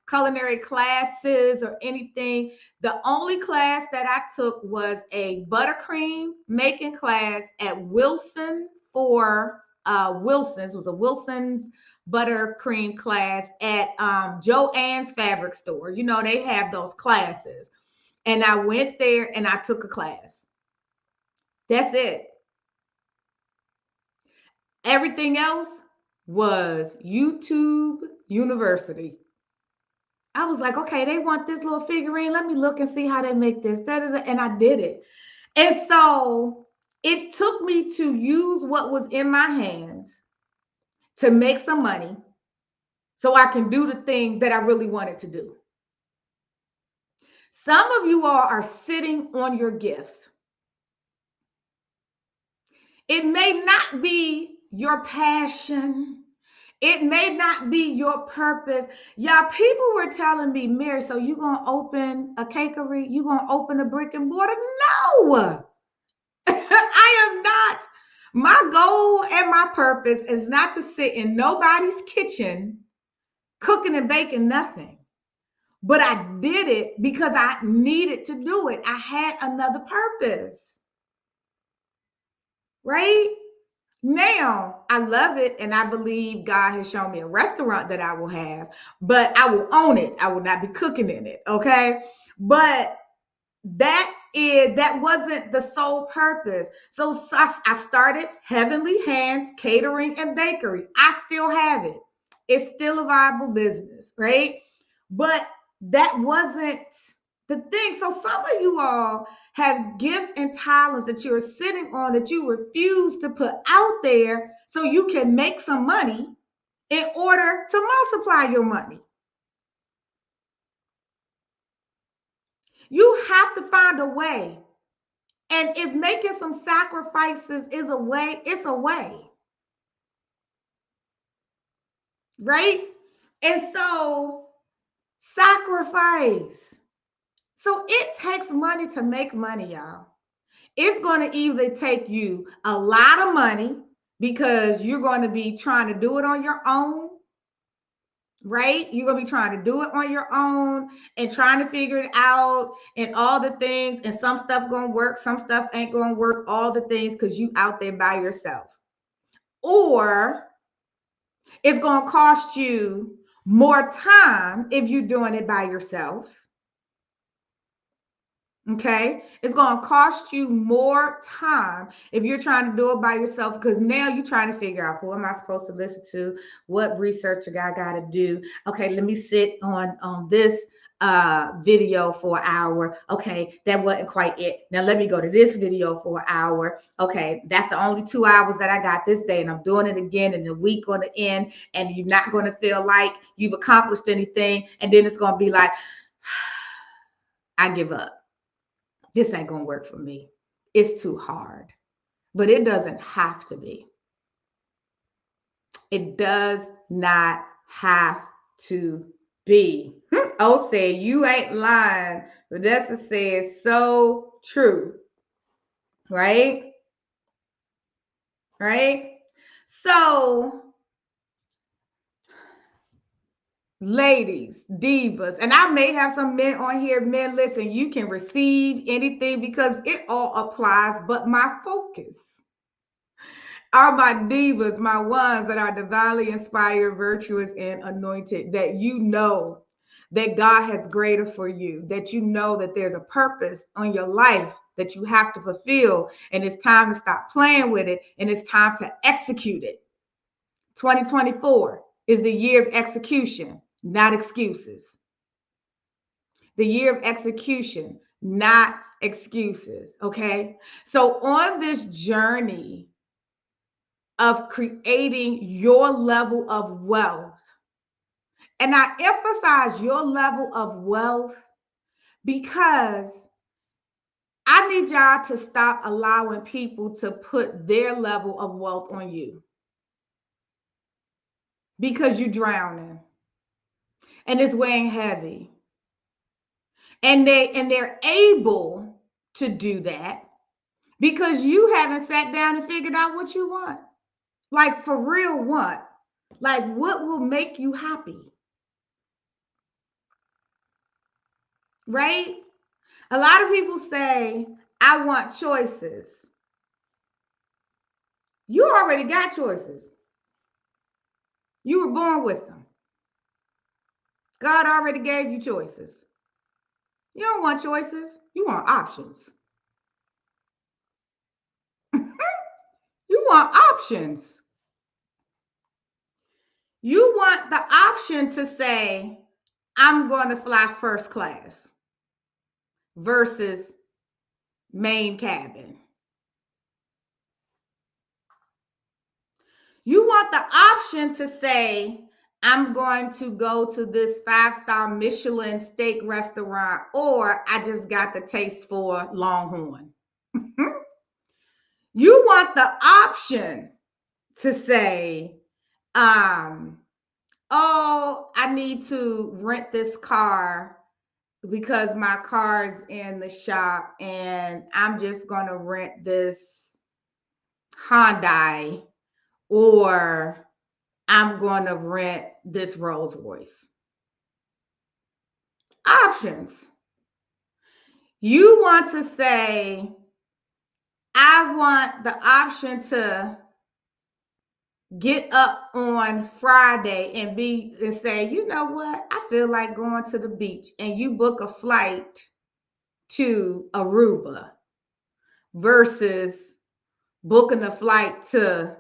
[SPEAKER 1] culinary classes or anything. The only class that I took was a buttercream making class at Wilson for Wilson's. It was a Wilson's buttercream class at Joann's fabric store. You know, they have those classes. And I went there and I took a class. That's it. Everything else was YouTube University. I was like, okay, they want this little figurine. Let me look and see how they make this. Da, da, da. And I did it. And so it took me to use what was in my hands to make some money so I can do the thing that I really wanted to do. Some of you all are sitting on your gifts. It may not be your passion. It may not be your purpose. Y'all, people were telling me, Mary, so you going to open a cakery? You going to open a brick and mortar? No, I am not. My goal and my purpose is not to sit in nobody's kitchen cooking and baking nothing. But I did it because I needed to do it. I had another purpose, right? Now, I love it, and I believe God has shown me a restaurant that I will have, but I will own it. I will not be cooking in it, okay? But that wasn't the sole purpose. So I started Heavenly Hands Catering and Bakery. I still have it. It's still a viable business, right? But that wasn't the thing. So some of you all have gifts and talents that you're sitting on that you refuse to put out there so you can make some money in order to multiply your money. You have to find a way. And if making some sacrifices is a way, it's a way, right? And so sacrifice. So it takes money to make money, y'all. It's going to either take you a lot of money because you're going to be trying to do it on your own, right? You're going to be trying to do it on your own and trying to figure it out and all the things. And some stuff going to work, some stuff ain't going to work, all the things because you out there by yourself. Or it's going to cost you more time if you're doing it by yourself. Okay, it's going to cost you more time if you're trying to do it by yourself, because now you're trying to figure out, who am I supposed to listen to? What research I got to do? Okay, let me sit on this video for an hour. Okay, that wasn't quite it. Now let me go to this video for an hour. Okay, that's the only 2 hours that I got this day, and I'm doing it again, and the week going to end, and you're not going to feel like you've accomplished anything, and then it's going to be like, I give up. This ain't going to work for me. It's too hard. But it doesn't have to be. It does not have to be. Oh, say you ain't lying. Vanessa says so true. Right? Right? So, ladies, divas, and I may have some men on here. Men, listen, you can receive anything because it all applies, but my focus are my divas, my ones that are divinely inspired, virtuous, and anointed, that you know that God has greater for you, that you know that there's a purpose on your life that you have to fulfill, and it's time to stop playing with it, and it's time to execute it. 2024 is the year of execution, not excuses. The year of execution, not excuses, okay? So on this journey of creating your level of wealth. And I emphasize your level of wealth because I need y'all to stop allowing people to put their level of wealth on you, because you're drowning and it's weighing heavy. And they're able to do that because you haven't sat down and figured out what you want. Like, for real, what? Like, what will make you happy? Right? A lot of people say, I want choices. You already got choices. You were born with them. God already gave you choices. You don't want choices. You want options. You want options. You want the option to say, I'm going to fly first class versus main cabin. You want the option to say, I'm going to go to this 5-star Michelin steak restaurant, or I just got the taste for Longhorn. You want the option to say, oh, I need to rent this car because my car's in the shop, and I'm just going to rent this Hyundai, or I'm going to rent this Rolls Royce. Options. You want to say, I want the option to get up on Friday and say, you know what? I feel like going to the beach, and you book a flight to Aruba versus booking a flight to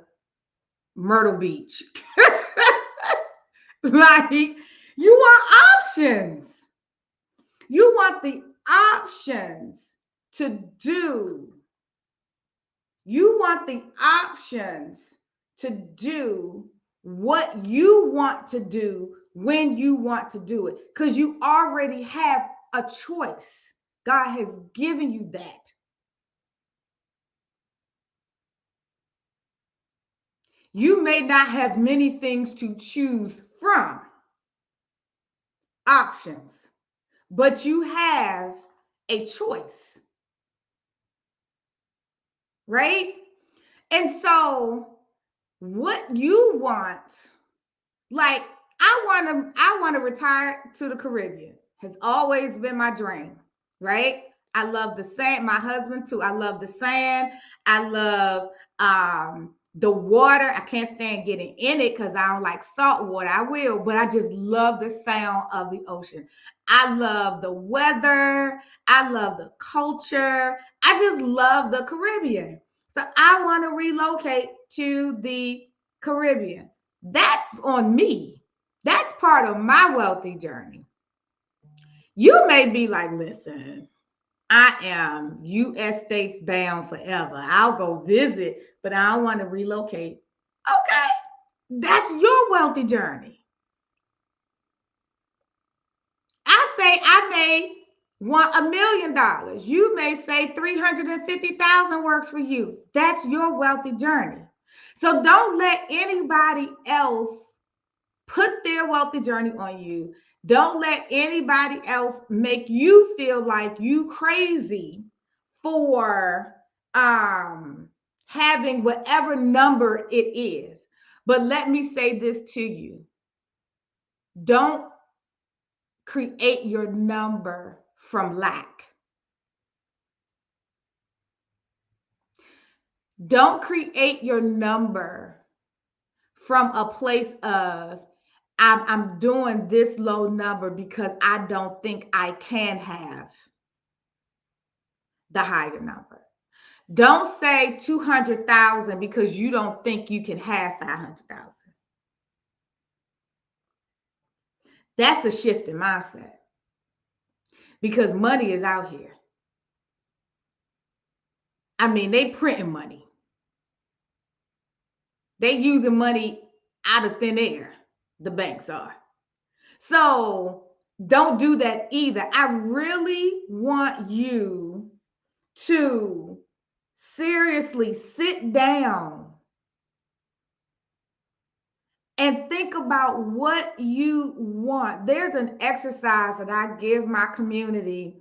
[SPEAKER 1] Myrtle Beach. Like, you want options. You want the options to do. You want the options to do what you want to do when you want to do it, because you already have a choice. God has given you that. You may not have many things to choose from, options, but you have a choice, right? And so what you want, like, I want to retire to the Caribbean. Has always been my dream, right? I love the sand. My husband too. I love the sand. I love The water, I can't stand getting in it because I don't like salt water. I will, but I just love the sound of the ocean. I love the weather. I love the culture. I just love the Caribbean. So I want to relocate to the Caribbean. That's on me. That's part of my wealthy journey. You may be like, listen, I am U.S. states bound forever. I'll go visit, but I don't want to relocate. Okay, that's your wealthy journey. I say I may want $1 million. You may say 350,000 works for you. That's your wealthy journey. So don't let anybody else put their wealthy journey on you. Don't let anybody else make you feel like you crazy for having whatever number it is. But let me say this to you. Don't create your number from lack. Don't create your number from a place of I'm doing this low number because I don't think I can have the higher number. Don't say 200,000 because you don't think you can have 500,000. That's a shift in mindset because money is out here. I mean, they printing money. They using money out of thin air. The banks are. So don't do that either. I really want you to seriously sit down and think about what you want. There's an exercise that I give my community,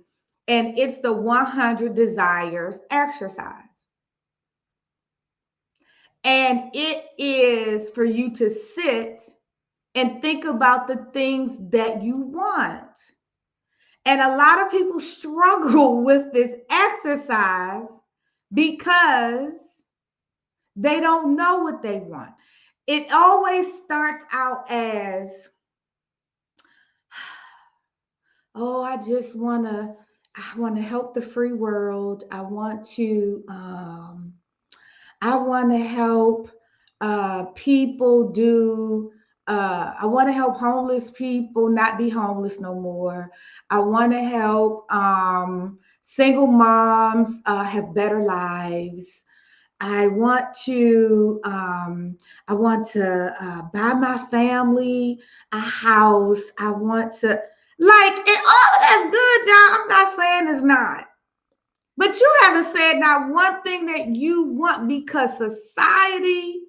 [SPEAKER 1] and it's the 100 desires exercise. And it is for you to sit and think about the things that you want. And a lot of people struggle with this exercise because they don't know what they want. It always starts out as, oh, I want to help the free world. I want to help people do. I want to help homeless people not be homeless no more. I want to help single moms have better lives. I want to buy my family a house. I want to like, and all of that's good, y'all. I'm not saying it's not. But you haven't said not one thing that you want because society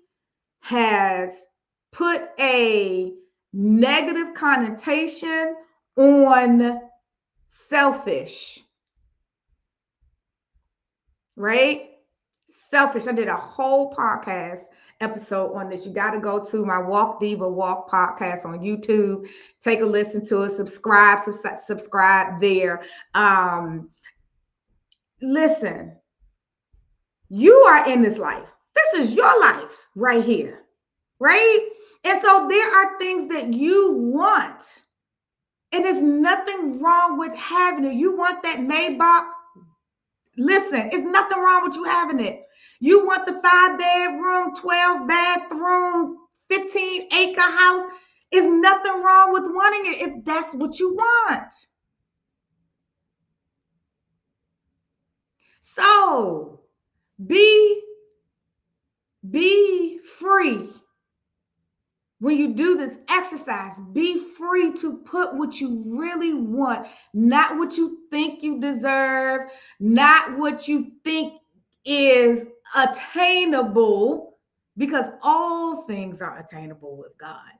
[SPEAKER 1] has put a negative connotation on selfish, right? Selfish. I did a whole podcast episode on this. You got to go to my Walk Diva Walk podcast on YouTube. Take a listen to it. Subscribe there. Listen, you are in this life. This is your life right here, right? And so there are things that you want. And there's nothing wrong with having it. You want that Maybach? Listen, it's nothing wrong with you having it. You want the 5-bedroom, 12-bathroom, 15-acre house? There's nothing wrong with wanting it if that's what you want. So be free. When you do this exercise, be free to put what you really want, not what you think you deserve, not what you think is attainable, because all things are attainable with God.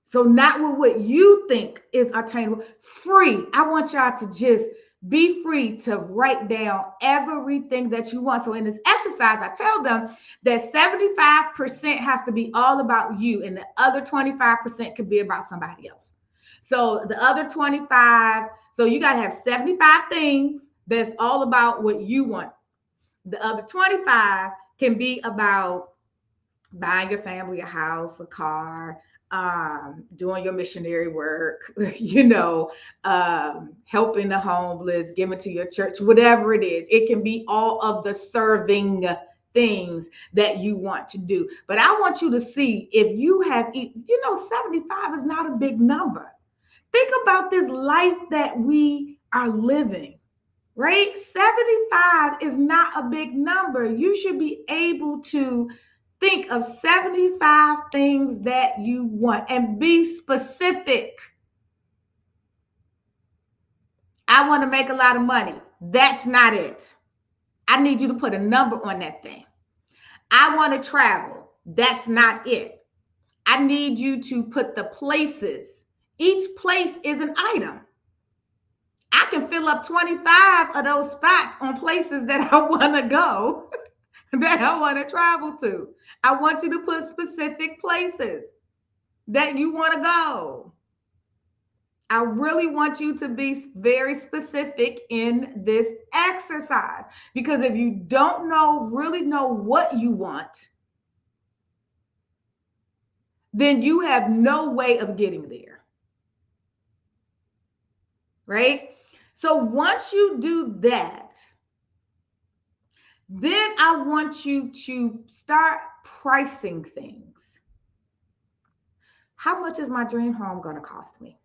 [SPEAKER 1] So not with what you think is attainable. Free. I want y'all to just be free to write down everything that you want. So in this exercise, I tell them that 75% has to be all about you, and the other 25% could be about somebody else. So the other 25, so you got to have 75 things that's all about what you want. The other 25 can be about buying your family a house, a car, doing your missionary work, helping the homeless, giving to your church, whatever it is. It can be all of the serving things that you want to do. But I want you to see if you have, 75 is not a big number. Think about this life that we are living. Right? 75 is not a big number. You should be able to think of 75 things that you want and be specific. I want to make a lot of money. That's not it. I need you to put a number on that thing. I want to travel. That's not it. I need you to put the places. Each place is an item. I can fill up 25 of those spots on places that I want to go, that I want to travel to. I want you to put specific places that you want to go. I really want you to be very specific in this exercise, because if you don't really know what you want, then you have no way of getting there. Right? So once you do that, then I want you to start pricing things. How much is my dream home going to cost me?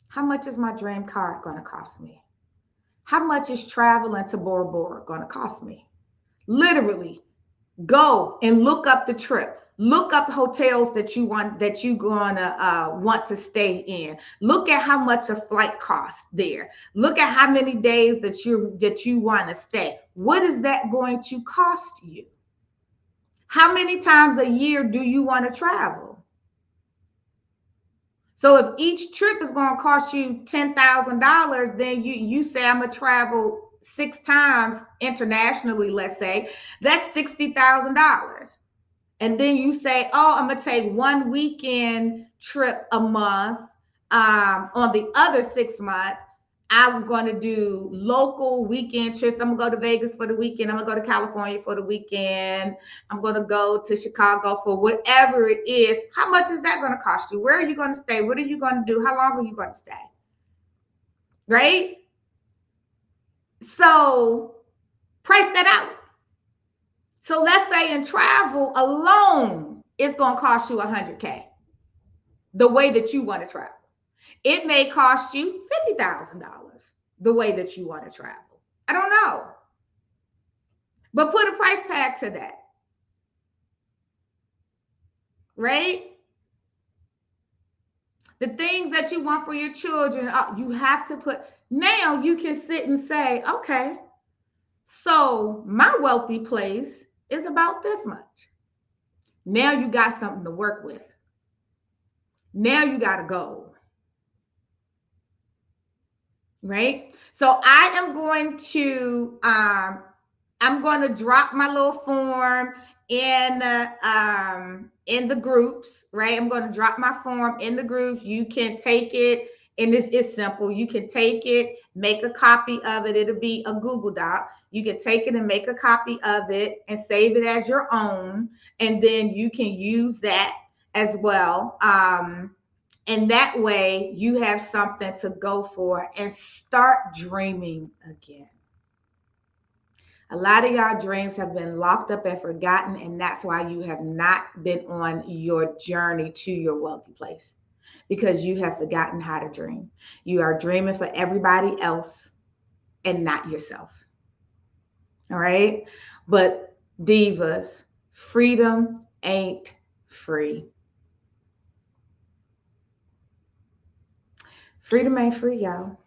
[SPEAKER 1] How much is my dream car going to cost me? How much is traveling to Bora Bora going to cost me? Literally, go and look up the trip. Look up the hotels that you're gonna want to stay in. Look at how much a flight costs there. Look at how many days that you want to stay. What is that going to cost you? How many times a year do you want to travel? So if each trip is going to cost you $10,000, then you say I'm gonna travel 6 times internationally. Let's say that's $60,000. And then you say, oh, I'm going to take one weekend trip a month. On the other 6 months, I'm going to do local weekend trips. I'm going to go to Vegas for the weekend. I'm going to go to California for the weekend. I'm going to go to Chicago for whatever it is. How much is that going to cost you? Where are you going to stay? What are you going to do? How long are you going to stay? Right? So price that out. So let's say in travel alone, it's going to cost you $100K the way that you want to travel. It may cost you $50,000 the way that you want to travel. I don't know. But put a price tag to that. Right? The things that you want for your children, you have to put. Now you can sit and say, okay, so my wealthy place is about this much. Now you got something to work with. Now you got to go. Right? So I am going to drop my little form in the groups, right? I'm going to drop my form in the groups. You can take it, and this is simple. You can take it, make a copy of it. It'll be a Google Doc. You can take it and make a copy of it and save it as your own, and then you can use that as well. And that way you have something to go for and start dreaming again. A lot of y'all dreams have been locked up and forgotten, and that's why you have not been on your journey to your wealthy place, because you have forgotten how to dream. You are dreaming for everybody else and not yourself. All right? But divas, freedom ain't free. Freedom ain't free, y'all.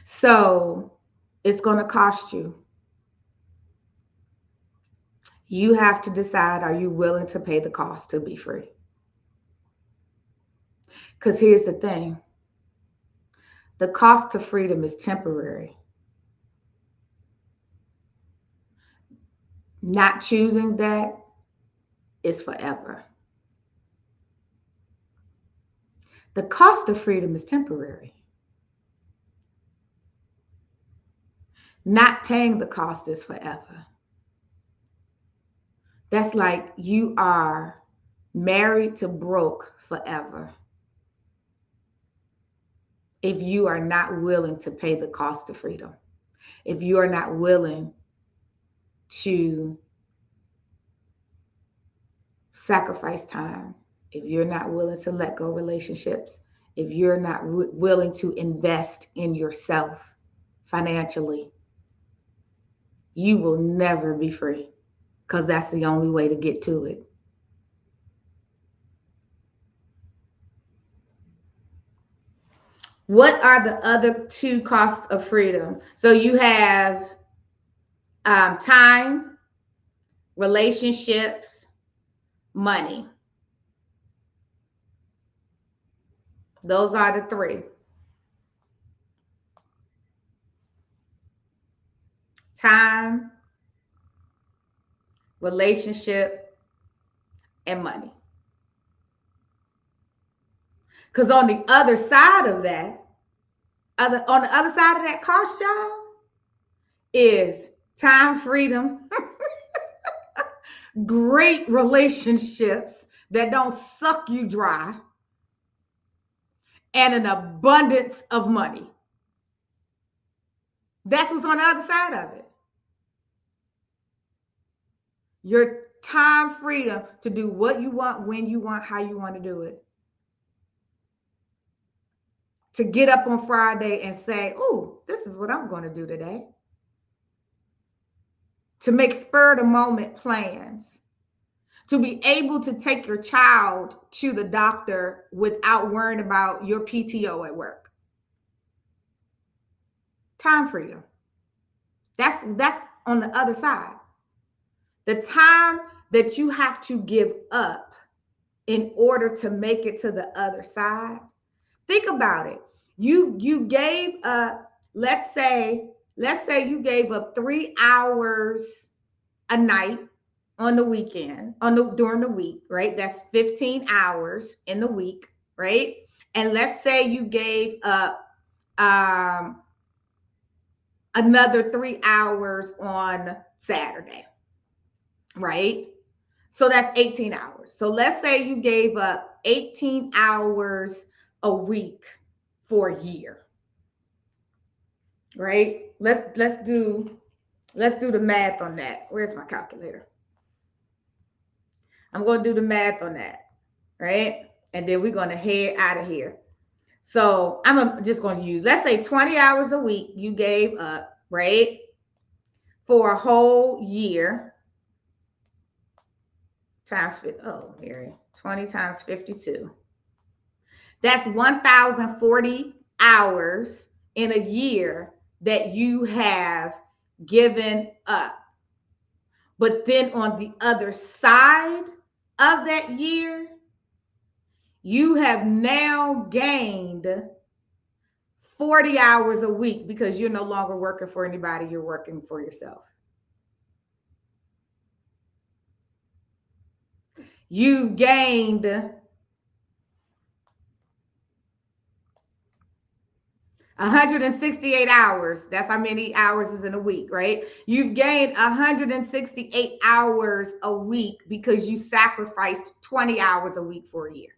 [SPEAKER 1] So it's going to cost you. You have to decide, are you willing to pay the cost to be free? Because here's the thing. The cost of freedom is temporary. Not choosing that is forever. The cost of freedom is temporary. Not paying the cost is forever. That's like you are married to broke forever if you are not willing to pay the cost of freedom. If you are not willing to sacrifice time, if you're not willing to let go relationships, if you're not willing to invest in yourself financially, you will never be free because that's the only way to get to it. What are the other two costs of freedom? So you have time, relationships, money. Those are the three. Time, relationship, and money. Because on the other side of that, on the other side of that cost, y'all, is time, freedom, great relationships that don't suck you dry, and an abundance of money. That's what's on the other side of it. Your time freedom to do what you want, when you want, how you want to do it. To get up on Friday and say, oh, this is what I'm going to do today. To make spur of the moment plans. To be able to take your child to the doctor without worrying about your PTO at work. Time freedom. That's on the other side. The time that you have to give up in order to make it to the other side. Think about it. You gave up, let's say you gave up 3 hours a night on the weekend, during the week, right? That's 15 hours in the week, right? And let's say you gave up another 3 hours on Saturday, right? So that's 18 hours. So let's say you gave up 18 hours a week for a year, right? Let's do the math on that. Where's my calculator? I'm going to do the math on that, right? And then we're going to head out of here. So I'm just going to use, let's say 20 hours a week you gave up, right? For a whole year. Times 20 times 52. That's 1,040 hours in a year that you have given up. But then on the other side of that year, you have now gained 40 hours a week because you're no longer working for anybody, you're working for yourself. You've gained 168 hours. That's how many hours is in a week, right? You've gained 168 hours a week because you sacrificed 20 hours a week for a year.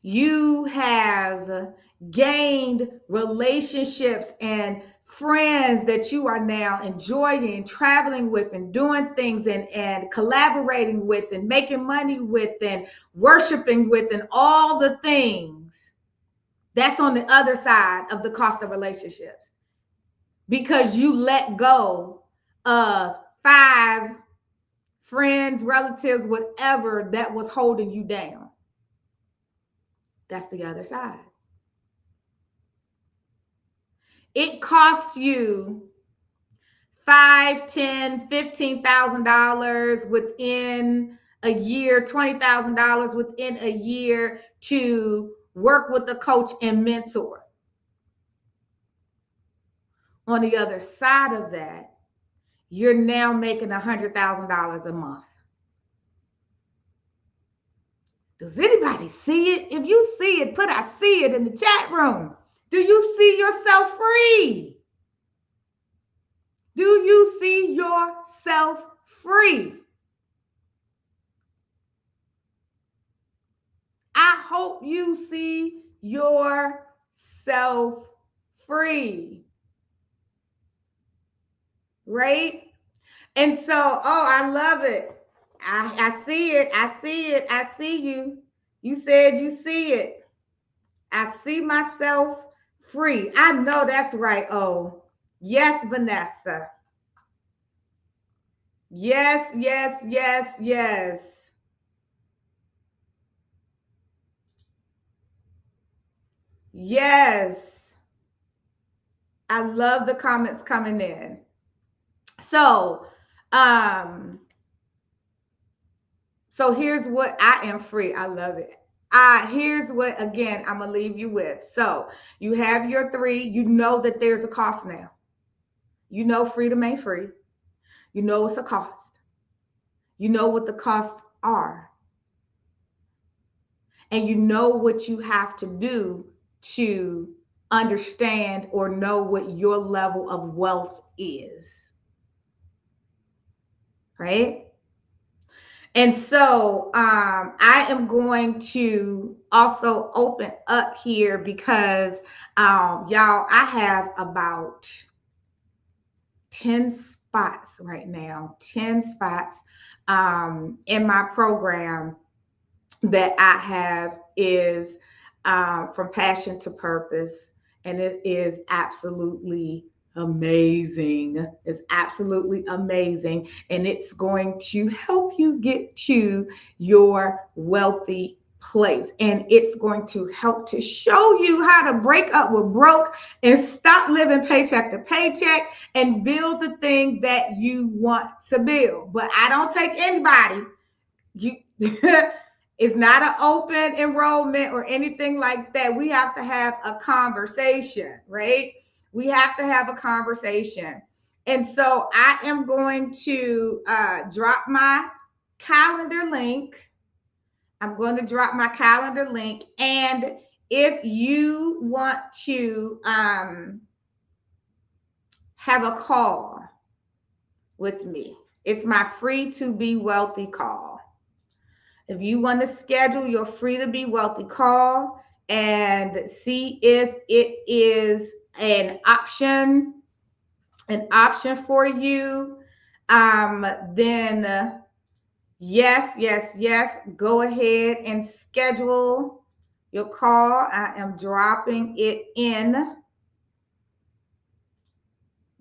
[SPEAKER 1] You have gained relationships and friends that you are now enjoying, traveling with, and doing things and collaborating with, and making money with, and worshiping with, and all the things. That's on the other side of the cost of relationships. Because you let go of 5 friends, relatives, whatever that was holding you down. That's the other side. It costs you $5, $10, $15,000 within a year, $20,000 within a year to work with a coach and mentor. On the other side of that, you're now making $100,000 a month. Does anybody see it? If you see it, put I see it in the chat room. Do you see yourself free? yourself free. I hope you see yourself free. Right? And so, I love it. I see it. I see it. I see you. You said you see it. I see myself free. I know that's right. Oh, yes, Vanessa. Yes, yes, yes, yes. Yes. I love the comments coming in. So, um, so here's what I am free. I love it. Here's what again I'm gonna leave you with. So you have your three. You know that there's a cost now. You know freedom ain't free. You know it's a cost. You know what the costs are. And you know what you have to do to understand or know what your level of wealth is. Right? And so I am going to also open up here because y'all, I have about 10 spots right now, 10 spots in my program that I have is from passion to purpose. And it is absolutely amazing. It's absolutely amazing. And it's going to help you get to your wealthy place. And it's going to help to show you how to break up with broke and stop living paycheck to paycheck and build the thing that you want to build. But I don't take anybody. You It's not an open enrollment or anything like that. We have to have a conversation, right? We have to have a conversation. And so I am going to drop my calendar link. I'm going to drop my calendar link. And if you want to have a call with me, it's my free to be wealthy call. If you want to schedule your free to be wealthy call and see if it is an option for you, then yes, yes, yes, go ahead and schedule your call. I am dropping it in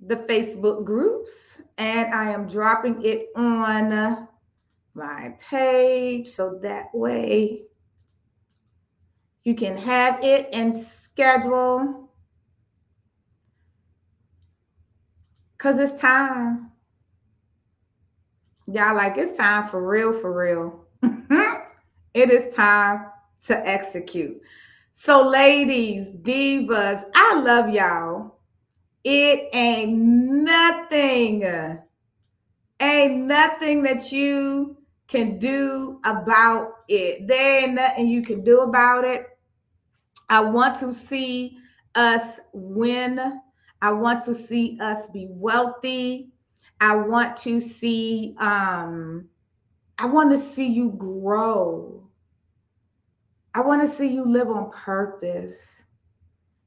[SPEAKER 1] the Facebook groups and I am dropping it on my page so that way you can have it and schedule because it's time. Y'all, like, it's time for real, for real. It is time to execute. So, ladies, divas, I love y'all. It ain't nothing that you can do about it. There ain't nothing you can do about it. I want to see us win. I want to see us be wealthy. I want to see you grow. I want to see you live on purpose.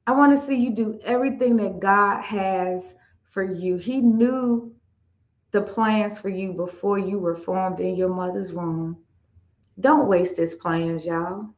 [SPEAKER 1] I want to see you do everything that God has for you. He knew the plans for you before you were formed in your mother's womb. Don't waste his plans, y'all.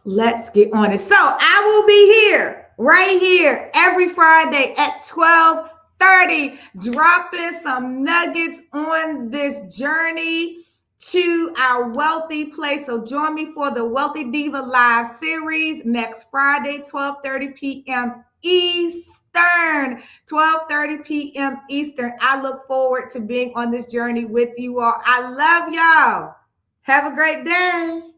[SPEAKER 1] Let's get on it. So I will be here, right here, every Friday at 12:30, dropping some nuggets on this journey to our wealthy place. So join me for the Wealthy Diva Live series next Friday, 12:30 p.m. Eastern. 12:30 p.m. Eastern. I look forward to being on this journey with you all. I love y'all. Have a great day.